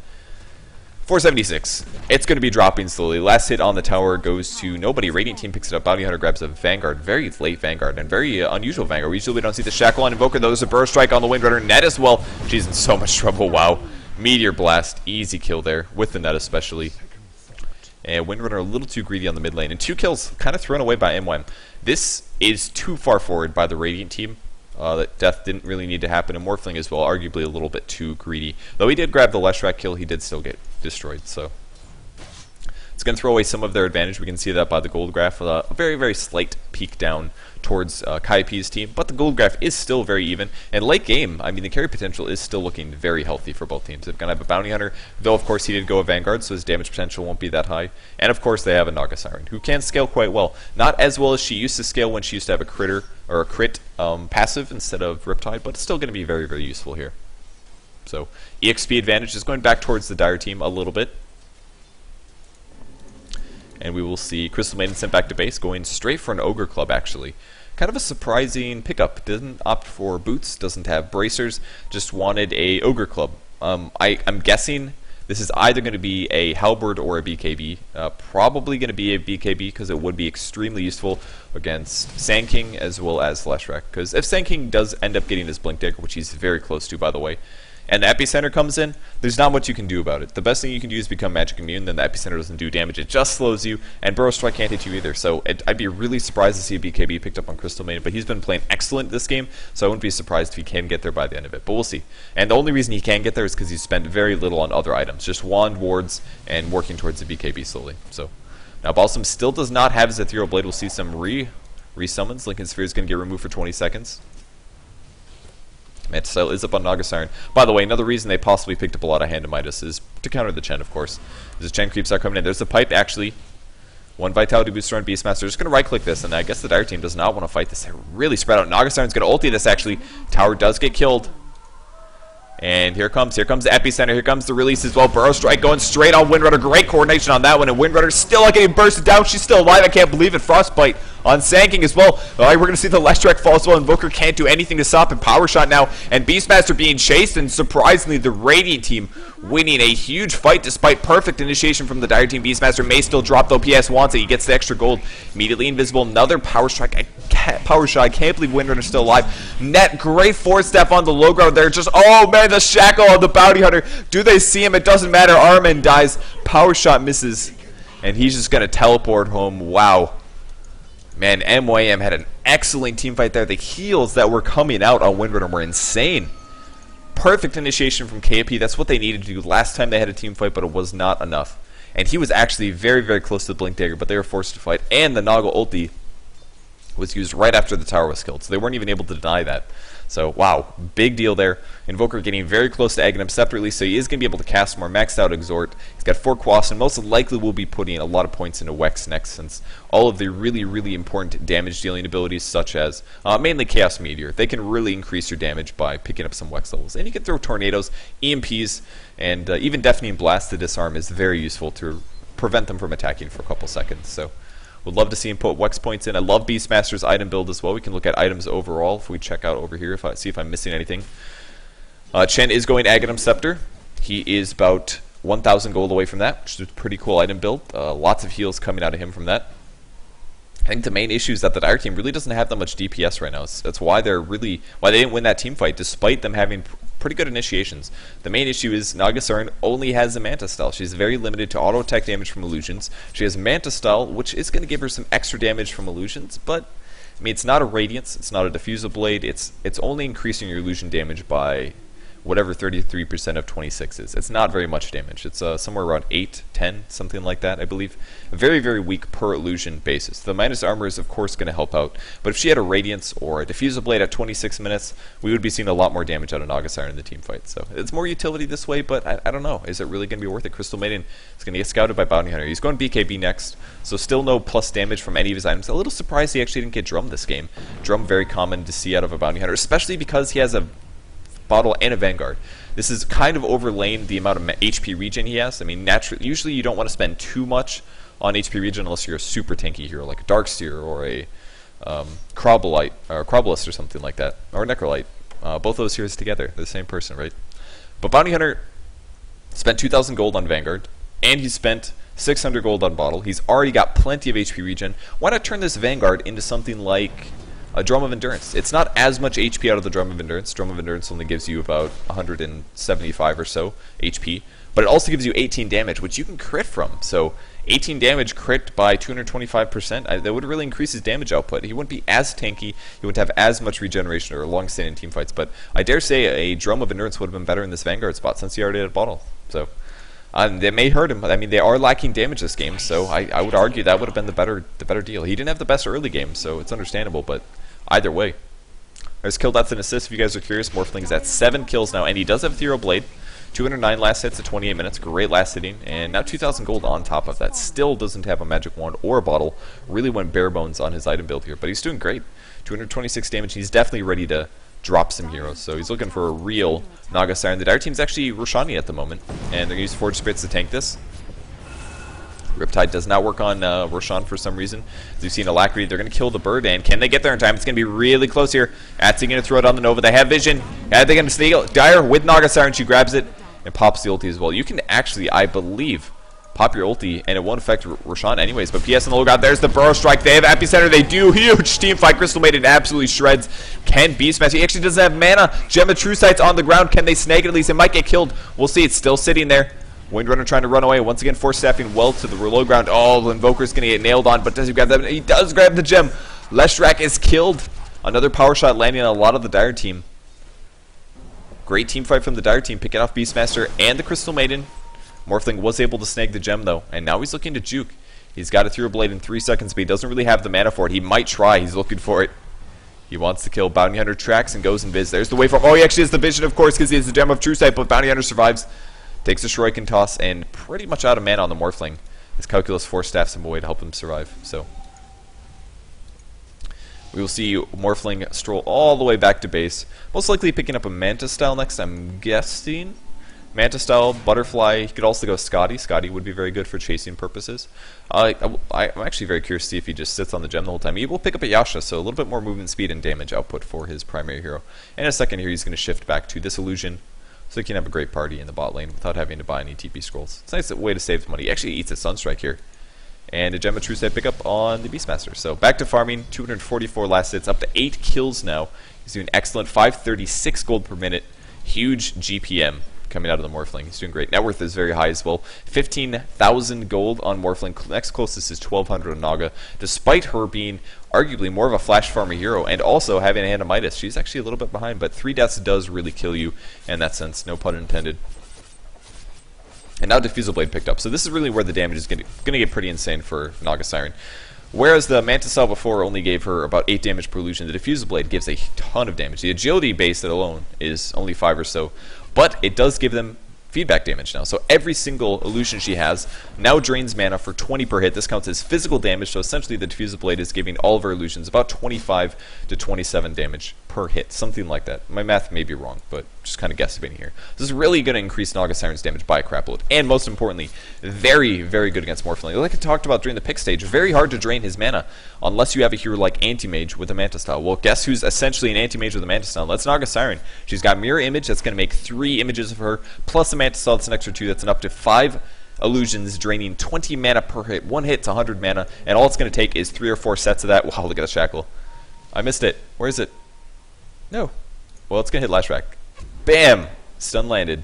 476. It's going to be dropping slowly. Last hit on the tower goes to nobody. Radiant team picks it up. Bounty Hunter grabs a Vanguard. Very late Vanguard and very unusual Vanguard. We usually don't see the Shackle on Invoker, though. There's a Burrow Strike on the Windrunner. Net as well. She's in so much trouble. Wow. Meteor Blast. Easy kill there with the net especially. And Windrunner a little too greedy on the mid lane. And 2 kills kind of thrown away by MYM. This is too far forward by the Radiant team. That death didn't really need to happen, and Morphling as well, arguably a little bit too greedy. Though he did grab the Leshrac kill, he did still get destroyed, so it's going to throw away some of their advantage. We can see that by the gold graph. A very, very slight peak down towards Kaipi's team, but the gold graph is still very even. And late game, I mean, the carry potential is still looking very healthy for both teams. They're going to have a Bounty Hunter, though of course he did go a Vanguard, so his damage potential won't be that high. And of course they have a Naga Siren, who can scale quite well. Not as well as she used to scale when she used to have a critter, or a crit passive instead of Riptide, but it's still going to be very, very useful here. So EXP advantage is going back towards the Dire team a little bit. And we will see Crystal Maiden sent back to base, going straight for an Ogre Club, actually. Kind of a surprising pickup. Didn't opt for boots, doesn't have bracers, just wanted a Ogre Club. I'm guessing this is either going to be a Halberd or a BKB. Probably going to be a BKB because it would be extremely useful against Sand King as well as Leshrac. Because if Sand King does end up getting his Blink Dagger, which he's very close to, by the way, and the Epicenter comes in, there's not much you can do about it. The best thing you can do is become magic immune, then the Epicenter doesn't do damage, it just slows you, and Burrow Strike can't hit you either. So I'd be really surprised to see a BKB picked up on Crystal Maiden, but he's been playing excellent this game, so I wouldn't be surprised if he can get there by the end of it, but we'll see. And the only reason he can get there is because he's spent very little on other items, just wand, wards, and working towards the BKB slowly. So now Balsam still does not have his Ethereal Blade. We'll see some re-summons. Lincoln Sphere is going to get removed for 20 seconds. Manta Cell is up on Naga Siren. By the way, another reason they possibly picked up a lot of Hand of Midas is to counter the Chen, of course. As the Chen creeps are coming in. There's the pipe, actually. One Vitality booster on Beastmaster. Just going to right-click this, and I guess the Dire team does not want to fight this. They're really spread out. Naga Siren's going to ulti this, actually. Tower does get killed. And here comes the Epicenter. Here comes the release as well. Burrow Strike going straight on Windrunner. Great coordination on that one. And Windrunner still not getting bursted down. She's still alive. I can't believe it. Frostbite on Sanking as well. All right, we're going to see the Leshrac fall as well. Invoker can't do anything to stop it. Power Shot now. And Beastmaster being chased. And surprisingly, the Radiant team winning a huge fight despite perfect initiation from the Dire team. Beastmaster may still drop, though. PS wants it. He gets the extra gold. Immediately invisible. Another Power Strike. Power Shot. I can't believe Windrunner's still alive. Net, great forward step on the low ground there. Just, oh man, the shackle on the Bounty Hunter. Do they see him? It doesn't matter. Armin dies. Power Shot misses. And he's just going to teleport home. Wow. Man, MYM had an excellent team fight there. The heals that were coming out on Windrunner were insane. Perfect initiation from KP. That's what they needed to do last time they had a team fight, but it was not enough. And he was actually very, very close to the Blink Dagger, but they were forced to fight. And the Noggle ulti was used right after the tower was killed, so they weren't even able to deny that. So, wow, big deal there. Invoker getting very close to Aghanim separately, so he is going to be able to cast more maxed out Exhort. He's got 4 Quas, and most likely will be putting a lot of points into Wex next, since all of the really, really important damage dealing abilities, such as mainly Chaos Meteor, they can really increase your damage by picking up some Wex levels. And you can throw Tornadoes, EMPs, and even Deafening Blast to disarm is very useful to prevent them from attacking for a couple seconds. So, would love to see him put Wex points in. I love Beastmaster's item build as well. We can look at items overall if we check out over here, see if I'm missing anything. Chen is going Aghanim Scepter. He is about 1,000 gold away from that, which is a pretty cool item build. Lots of heals coming out of him from that. I think the main issue is that the Dire team really doesn't have that much DPS right now. That's why they didn't win that team fight, despite them having pretty good initiations. The main issue is Nagasarin only has a Manta Style. She's very limited to auto attack damage from illusions. She has Manta Style, which is going to give her some extra damage from illusions, but I mean, it's not a Radiance, it's not a Diffusal Blade. It's only increasing your illusion damage by whatever 33% of 26 is. It's not very much damage. It's somewhere around 8, 10, something like that, I believe. Very, very weak per illusion basis. The minus armor is, of course, going to help out. But if she had a Radiance or a Diffusal Blade at 26 minutes, we would be seeing a lot more damage out of Nagasiren in the team fight. So it's more utility this way, but I don't know. Is it really going to be worth it? Crystal Maiden is going to get scouted by Bounty Hunter. He's going BKB next, so still no plus damage from any of his items. A little surprised he actually didn't get Drum this game. Drum, very common to see out of a Bounty Hunter, especially because he has a Bottle and a Vanguard. This is kind of overlaying the amount of HP regen he has. I mean, naturally, usually you don't want to spend too much on HP regen unless you're a super tanky hero like a Darkseer or a Crobbolite or Crobbolist or something like that, or Necrolite. Both those heroes together, they're the same person, right? But Bounty Hunter spent 2,000 gold on Vanguard, and he spent 600 gold on Bottle. He's already got plenty of HP regen. Why not turn this Vanguard into something like a Drum of Endurance? It's not as much HP out of the Drum of Endurance. Drum of Endurance only gives you about 175 or so HP, but it also gives you 18 damage, which you can crit from. So 18 damage crit by 225%, that would really increase his damage output. He wouldn't be as tanky, he wouldn't have as much regeneration or long-standing team fights, but I dare say a Drum of Endurance would have been better in this Vanguard spot since he already had a Bottle. So they may hurt him. I mean, they are lacking damage this game, so I would argue that would have been the better deal. He didn't have the best early game, so it's understandable, but either way. There's kill deaths and assists if you guys are curious. Morphling's at 7 kills now, and he does have Ethereal Blade. 209 last hits at 28 minutes, great last hitting, and now 2,000 gold on top of that. Still doesn't have a magic wand or a bottle. Really went bare bones on his item build here, but he's doing great. 226 damage, he's definitely ready to drop some heroes, so he's looking for a real Naga Siren. The Dire team's actually Roshani at the moment, and they're going to use Forge Spirits to tank this. Riptide does not work on Roshan for some reason. As you've seen Alacrity, they're going to kill the bird, and can they get there in time? It's going to be really close here. Atsy going to throw it on the Nova. They have vision. They're going to steal Dire with Naga Siren. She grabs it and pops the ulti as well. You can actually, I believe, pop your ulti, and it won't affect Roshan anyways. But PS on the lookout. There's the Burrow Strike. They have Epicenter. They do. Huge team fight. Crystal Maiden absolutely shreds. Can Beastmaster? He actually doesn't have mana. Gem of True Sight's on the ground. Can they snag it at least? It might get killed. We'll see. It's still sitting there. Windrunner trying to run away. Once again, force staffing well to the low ground. Oh, the Invoker's going to get nailed on, but does he grab that? He does grab the gem. Leshrac is killed. Another power shot landing on a lot of the Dire team. Great team fight from the Dire team, picking off Beastmaster and the Crystal Maiden. Morphling was able to snag the gem, though, and now he's looking to juke. He's got a Ethereal Blade in 3 seconds, but he doesn't really have the mana for it. He might try. He's looking for it. He wants to kill. Bounty Hunter tracks and goes and viz. There's the waveform. Oh, he actually has the vision, of course, because he has the Gem of True Sight, but Bounty Hunter survives. Takes a Shuriken toss, and pretty much out of mana on the Morphling. His Calculus Force staffs him away to help him survive. So We will see Morphling stroll all the way back to base. Most likely picking up a Manta Style next, I'm guessing. Manta Style, Butterfly. He could also go Scotty. Scotty would be very good for chasing purposes. I'm actually very curious to see if he just sits on the gem the whole time. He will pick up a Yasha, so a little bit more movement speed and damage output for his primary hero. And in a second here, he's going to shift back to this illusion, so he can have a great party in the bot lane without having to buy any TP scrolls. It's a nice way to save money. He actually eats a Sunstrike here. And a Gem of True Sight pickup on the Beastmaster. So back to farming, 244 last hits, up to 8 kills now. He's doing excellent, 536 gold per minute, huge GPM coming out of the Morphling. He's doing great. Net worth is very high as well. 15,000 gold on Morphling. Next closest is 1,200 on Naga. Despite her being arguably more of a flash farmer hero and also having a hand of Midas, she's actually a little bit behind, but 3 deaths does really kill you in that sense, no pun intended. And now Diffusal Blade picked up. So this is really where the damage is going to get pretty insane for Naga Siren. Whereas the Manta Cell before only gave her about 8 damage per illusion, the Diffusal Blade gives a ton of damage. The agility base alone is only 5 or so, but it does give them feedback damage now. So every single illusion she has now drains mana for 20 per hit. This counts as physical damage, so essentially the Diffusal Blade is giving all of her illusions about 25 to 27 damage per hit, something like that. My math may be wrong, but just kind of guesstimating here. This is really going to increase Naga Siren's damage by a crap load, and most importantly, very, very good against Morphling. Like I talked about during the pick stage, very hard to drain his mana unless you have a hero like Anti-Mage with a Manta Style. Well, guess who's essentially an Anti-Mage with a Manta Style? That's Naga Siren. She's got Mirror Image, that's going to make 3 images of her, plus a Manta Style, that's an extra 2, that's an up to 5 illusions, draining 20 mana per hit. 1 hit's 100 mana, and all it's going to take is 3 or 4 sets of that. Wow, look at the Shackle. I missed it. Where is it? No. Well, it's going to hit Lashback. Bam! Stun landed.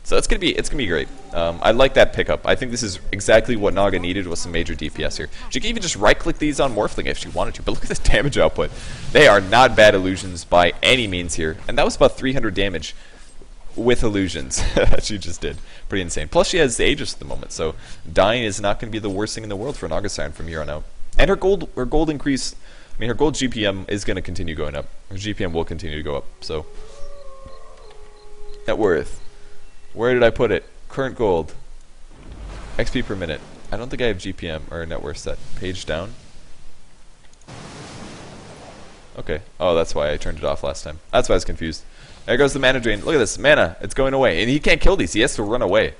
So it's gonna be great. I like that pickup. I think this is exactly what Naga needed with some major DPS here. She can even just right-click these on Morphling if she wanted to, but look at this damage output. They are not bad illusions by any means here, and that was about 300 damage with illusions that she just did. Pretty insane. Plus she has the Aegis at the moment, so dying is not going to be the worst thing in the world for Naga Siren from here on out. And her gold increase, I mean her gold GPM is going to continue going up. Her GPM will continue to go up, so net worth. Where did I put it? Current gold. XP per minute. I don't think I have GPM or net worth set. Page down. Okay. Oh, that's why I turned it off last time. That's why I was confused. There goes the mana drain. Look at this. Mana. It's going away. And he can't kill these. He has to run away.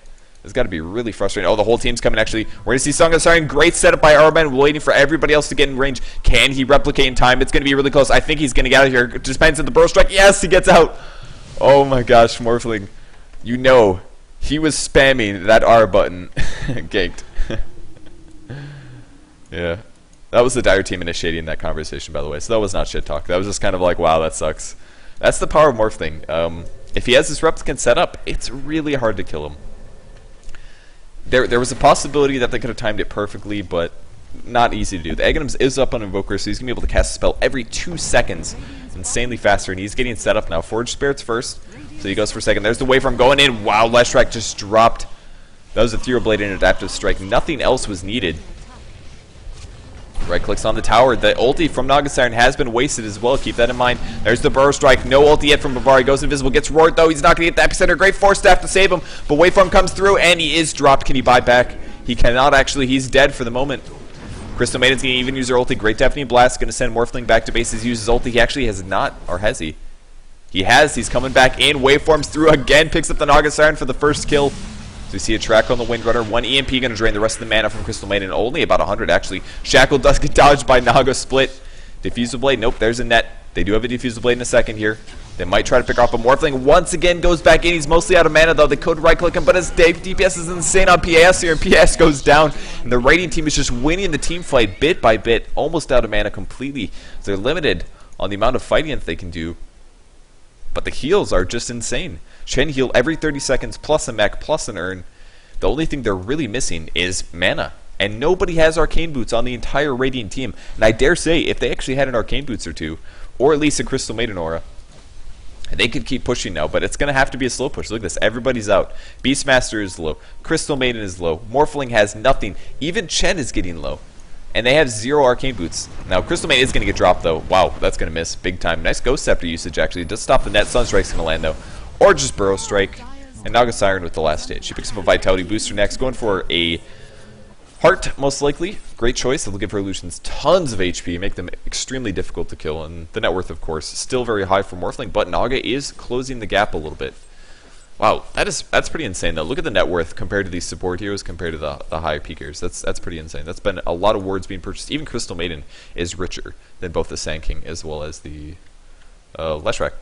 It's got to be really frustrating. Oh, the whole team's coming actually. We're going to see Song of Siren. Great setup by Arban. Waiting for everybody else to get in range. Can he replicate in time? It's going to be really close. I think he's going to get out of here. It depends on the burst strike. Yes, he gets out. Oh my gosh, Morphling. You know, he was spamming that R button. Ganked. Yeah. That was the Dire team initiating that conversation, by the way. So that was not shit talk. That was just kind of like, wow, that sucks. That's the power of Morphling. If he has this replicant set up, it's really hard to kill him. There was a possibility that they could have timed it perfectly, but not easy to do. The Aghanim's is up on Invoker, so he's going to be able to cast a spell every 2 seconds. It's insanely faster, and he's getting set up now. Forge Spirits first. So he goes for a second. There's the waveform going in. Wow, Leshrac just dropped. That was a Ethereal Blade and Adaptive Strike. Nothing else was needed. Right clicks on the tower. The ulti from Naga Siren has been wasted as well. Keep that in mind. There's the Burrow Strike. No ulti yet from Bavari. Goes invisible. Gets roared though. He's not going to get the epicenter. Great Force Staff to save him. But waveform comes through and he is dropped. Can he buy back? He cannot actually. He's dead for the moment. Crystal Maiden's going to even use her ulti. Great Deafening Blast. Going to send Morphling back to base. He uses ulti. He actually has not. Or has he? He has. He's coming back in. Waveforms through again. Picks up the Naga Siren for the first kill. So we see a track on the Windrunner. 1 EMP going to drain the rest of the mana from Crystal Maiden. Only about 100 actually. Shackle does get dodged by Naga Split. Diffusal Blade. Nope, there's a net. They do have a Diffusal Blade in a second here. They might try to pick off a Morphling. Once again goes back in. He's mostly out of mana though. They could right click him, but his DPS is insane on PAS here, and PAS goes down. And the Radiant team is just winning the team fight bit by bit. Almost out of mana completely. So they're limited on the amount of fighting that they can do. But the heals are just insane. Shen heal every 30 seconds plus a mech plus an urn. The only thing they're really missing is mana. And nobody has Arcane Boots on the entire Radiant team. And I dare say, if they actually had an Arcane Boots or two, or at least a Crystal Maiden Aura, they could keep pushing now, but it's going to have to be a slow push. Look at this. Everybody's out. Beastmaster is low. Crystal Maiden is low. Morphling has nothing. Even Chen is getting low. And they have 0 Arcane Boots. Now, Crystal Maiden is going to get dropped, though. Wow, that's going to miss big time. Nice Ghost Scepter usage, actually. It does stop the net. Sunstrike's going to land, though. Or just Burrow Strike. And Naga Siren with the last hit. She picks up a Vitality Booster next. Going for a Heart, most likely. Great choice. It'll give her illusions tons of HP, make them extremely difficult to kill. And the net worth, of course, still very high for Morphling, but Naga is closing the gap a little bit. Wow, that's pretty insane, though. Look at the net worth compared to these support heroes compared to the high peakers. That's pretty insane. That's been a lot of wards being purchased. Even Crystal Maiden is richer than both the Sand King as well as the Leshrac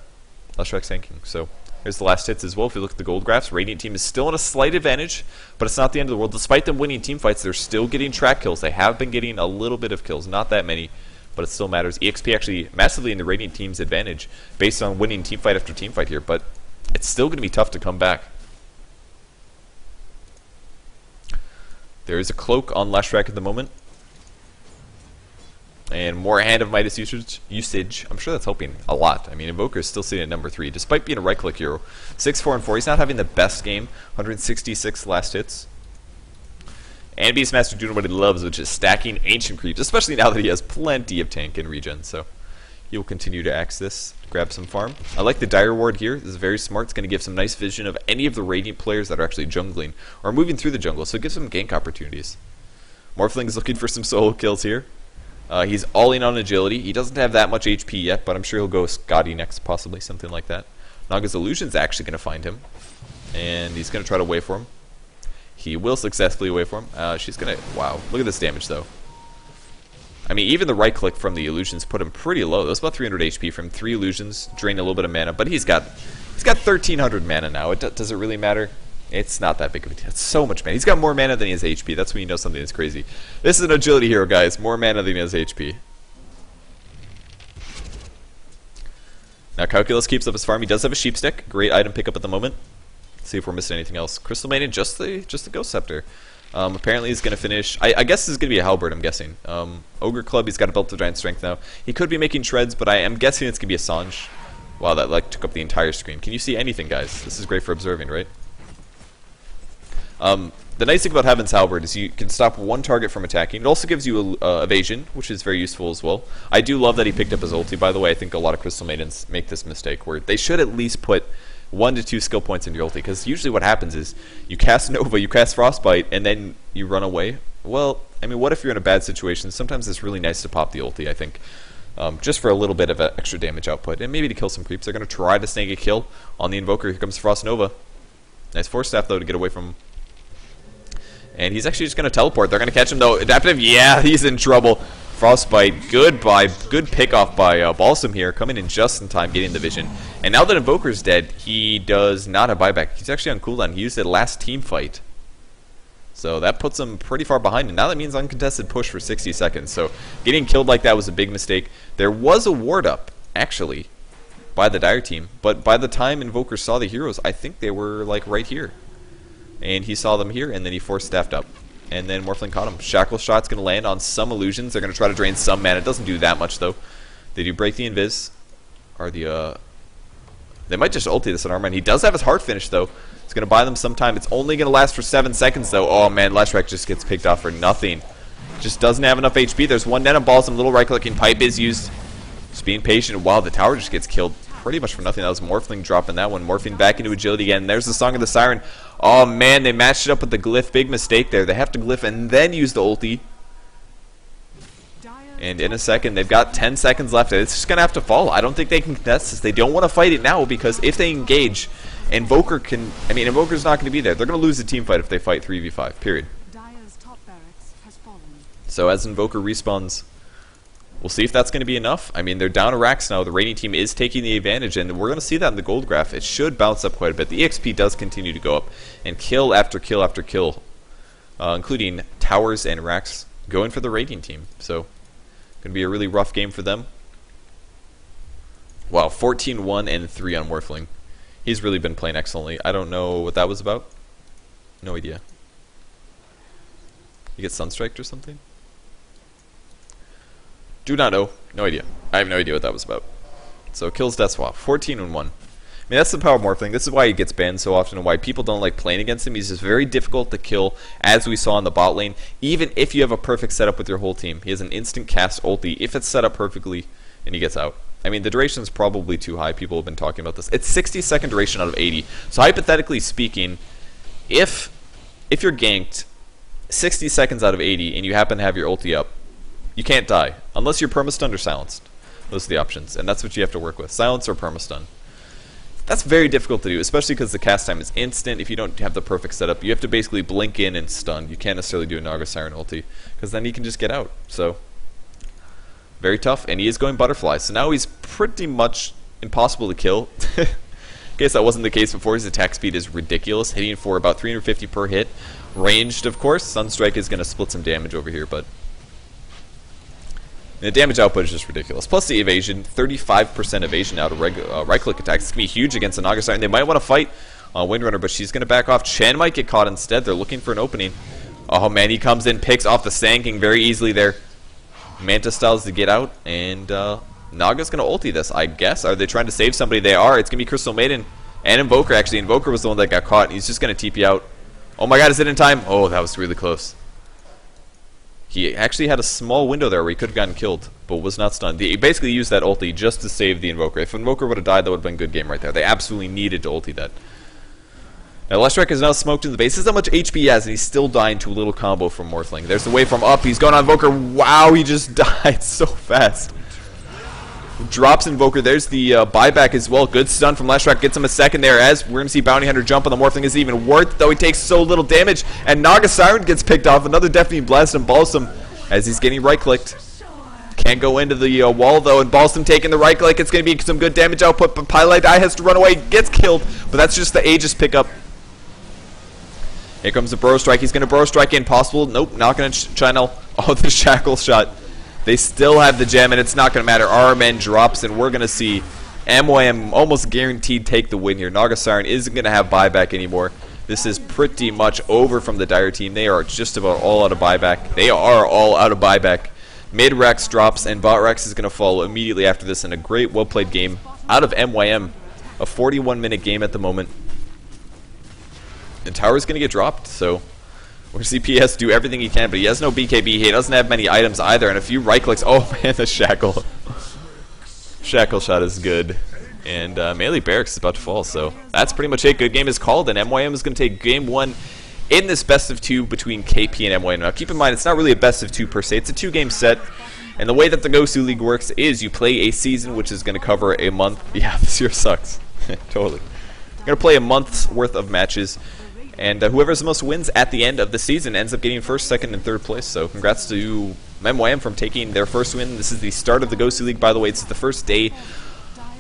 Sand King. So here's the last hits as well. If you look at the gold graphs, Radiant team is still in a slight advantage, but it's not the end of the world. Despite them winning team fights, they're still getting track kills. They have been getting a little bit of kills, not that many, but it still matters. EXP actually massively in the Radiant team's advantage based on winning team fight after team fight here, but it's still going to be tough to come back. There is a cloak on Leshrac at the moment. And more Hand of Midas usage. I'm sure that's helping a lot. I mean, Invoker is still sitting at number 3, despite being a right-click hero. 6, 4, and 4. He's not having the best game. 166 last hits. And Beastmaster doing what he loves, which is stacking Ancient Creeps, especially now that he has plenty of tank and regen. So he will continue to axe this, grab some farm. I like the Dire Ward here. This is very smart. It's going to give some nice vision of any of the Radiant players that are actually jungling or moving through the jungle, so it gives them gank opportunities. Morphling is looking for some solo kills here. He's all in on agility. He doesn't have that much HP yet, but I'm sure he'll go Scotty next, possibly, something like that. Naga's Illusion's actually going to find him, and he's going to try to wait for him. He will successfully wait for him. She's going to... Wow, look at this damage, though. I mean, even the right click from the illusions put him pretty low. That was about 300 HP from 3 illusions, drained a little bit of mana, but he's got 1,300 mana now. Does it really matter? It's not that big of a deal. It's so much mana. He's got more mana than he has HP. That's when you know something is crazy. This is an agility hero, guys. More mana than he has HP. Now, Calculus keeps up his farm. He does have a Sheep Stick. Great item pickup at the moment. Let's see if we're missing anything else. Crystal Maiden, just the Ghost Scepter. Apparently he's going to finish... I guess this is going to be a Halberd, I'm guessing. Ogre Club, he's got a Belt of Giant Strength now. He could be making shreds, but I am guessing it's going to be a Sange. Wow, that like took up the entire screen. Can you see anything, guys? This is great for observing, right? The nice thing about Heaven's Halberd is you can stop one target from attacking. It also gives you evasion, which is very useful as well. I do love that he picked up his ulti, by the way. I think a lot of Crystal Maidens make this mistake, where they should at least put 1 to 2 skill points into your ulti, because usually what happens is you cast Nova, you cast Frostbite, and then you run away. Well, I mean, what if you're in a bad situation? Sometimes it's really nice to pop the ulti, I think, just for a little bit of extra damage output, and maybe to kill some creeps. They're going to try to snag a kill on the Invoker. Here comes Frost Nova. Nice Force Staff, though, to get away from him. And he's actually just going to teleport. They're going to catch him, though. Adaptive, yeah, he's in trouble. Frostbite, goodbye. Good pick off by Balsam here, coming in just in time, getting the vision. And now that Invoker's dead, he does not have buyback. He's actually on cooldown. He used it last team fight. So that puts him pretty far behind. And now that means uncontested push for 60 seconds. So getting killed like that was a big mistake. There was a ward up, actually, by the Dire team. But by the time Invoker saw the heroes, I think they were, like, right here. And he saw them here, and then he force staffed up. And then Morphling caught him. Shackle Shot's going to land on some illusions. They're going to try to drain some mana. It doesn't do that much, though. They do break the Invis. Or the, They might just ulti this on Armor. He does have his Heart finish, though. It's going to buy them some time. It's only going to last for 7 seconds, though. Oh, man, Leshrac just gets picked off for nothing. Just doesn't have enough HP. There's one Denim Ball. Some little right-clicking Pipe is used. Just being patient. Wow, the tower just gets killed pretty much for nothing. That was Morphling dropping that one. Morphing back into agility again. There's the Song of the Siren. Oh, man, they matched it up with the Glyph. Big mistake there. They have to Glyph and then use the ulti. And in a second, they've got 10 seconds left. It's just going to have to fall. I don't think they can contest this. They don't want to fight it now, because if they engage, Invoker can... I mean, Invoker's not going to be there. They're going to lose the team fight if they fight 3v5, period. So as Invoker respawns, we'll see if that's going to be enough. I mean, they're down to racks now. The Radiant team is taking the advantage, and we're going to see that in the gold graph. It should bounce up quite a bit. The EXP does continue to go up, and kill after kill after kill, including towers and racks, going for the Radiant team. So, going to be a really rough game for them. Wow, 14-1 and 3 on Morphling. He's really been playing excellently. I don't know what that was about. No idea. You get Sunstriked or something? Do not know. No idea. I have no idea what that was about. So kills Death Swap. 14-1. I mean, that's the power of Morphling. This is why he gets banned so often and why people don't like playing against him. He's just very difficult to kill, as we saw in the bot lane. Even if you have a perfect setup with your whole team, he has an instant cast ulti if it's set up perfectly and he gets out. I mean, the duration is probably too high. People have been talking about this. It's 60-second duration out of 80. So hypothetically speaking, if you're ganked 60 seconds out of 80 and you happen to have your ulti up, you can't die. Unless you're perma-stunned or silenced. Those are the options, and that's what you have to work with. Silence or perma-stun. That's very difficult to do, especially because the cast time is instant. If you don't have the perfect setup, you have to basically blink in and stun. You can't necessarily do a Naga Siren ulti, because then he can just get out. So, very tough, and he is going butterfly. So now he's pretty much impossible to kill. In case that wasn't the case before, his attack speed is ridiculous, hitting for about 350 per hit. Ranged, of course. Sunstrike is going to split some damage over here, but the damage output is just ridiculous. Plus the evasion, 35% evasion out of right-click attacks. It's going to be huge against the Naga Siren. They might want to fight Windrunner, but she's going to back off. Chen might get caught instead. They're looking for an opening. Oh man, he comes in, picks off the Sand King very easily there. Manta styles to get out, and Naga's going to ulti this, I guess. Are they trying to save somebody? They are. It's going to be Crystal Maiden and Invoker, actually. Invoker was the one that got caught, and he's just going to TP out. Oh my god, is it in time? Oh, that was really close. He actually had a small window there where he could have gotten killed, but was not stunned. He basically used that ulti just to save the Invoker. If Invoker would have died, that would have been a good game right there. They absolutely needed to ulti that. Now, Leshrac is now smoked in the base. This is how much HP he has, and he's still dying to a little combo from Morphling. There's the wave from up. He's going on Invoker. Wow, he just died so fast. Drops Invoker. There's the buyback as well. Good stun from Leshrac. Gets him a second there as we're going to see Bounty Hunter jump on the Morphling. Isn't even worth, though he takes so little damage. And Naga Siren gets picked off. Another Deafening Blast and Balsam as he's getting right-clicked. Can't go into the wall, though, and Balsam taking the right-click. It's going to be some good damage output, but Pylite Eye has to run away. Gets killed, but that's just the Aegis pickup. Here comes the Burrow Strike. He's going to Burrow Strike in. Possible. Nope, not going to channel. Oh, the Shackle shot. They still have the gem, and it's not going to matter. RMN drops, and we're going to see MYM almost guaranteed take the win here. Naga Siren isn't going to have buyback anymore. This is pretty much over from the Dire team. They are just about all out of buyback. They are all out of buyback. Mid Rex drops, and bot Rex is going to follow immediately after this in a great, well-played game out of MYM. A 41-minute game at the moment. And Tower's going to get dropped, so we're going to see PS do everything he can, but he has no BKB. He doesn't have many items either, and a few right-clicks. Oh, man, the Shackle. Shackle shot is good. And Melee Barracks is about to fall, so that's pretty much it. Good game is called, and MYM is going to take game one in this best of two between KP and MYM. Now, keep in mind, it's not really a best of two per se. It's a two-game set, and the way that the GosuLeague works is you play a season, which is going to cover a month. Yeah, this year sucks. Totally. You're going to play a month's worth of matches. And whoever has the most wins at the end of the season ends up getting first, second, and third place. So congrats to MYM from taking their first win. This is the start of the GosuLeague, by the way. It's the first day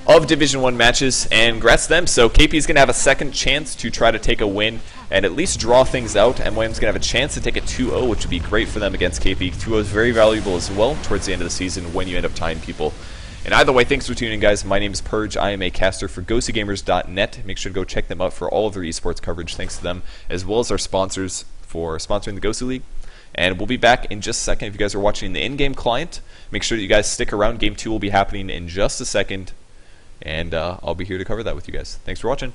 of Division 1 matches, and congrats to them. So KP is going to have a second chance to try to take a win and at least draw things out. MYM is going to have a chance to take a 2-0, which would be great for them against KP. 2-0 is very valuable as well towards the end of the season when you end up tying people. And either way, thanks for tuning in, guys. My name is Purge. I am a caster for GosuGamers.net. Make sure to go check them out for all of their esports coverage. Thanks to them, as well as our sponsors for sponsoring the GosuLeague. And we'll be back in just a second. If you guys are watching the in-game client, make sure that you guys stick around. Game 2 will be happening in just a second. And I'll be here to cover that with you guys. Thanks for watching.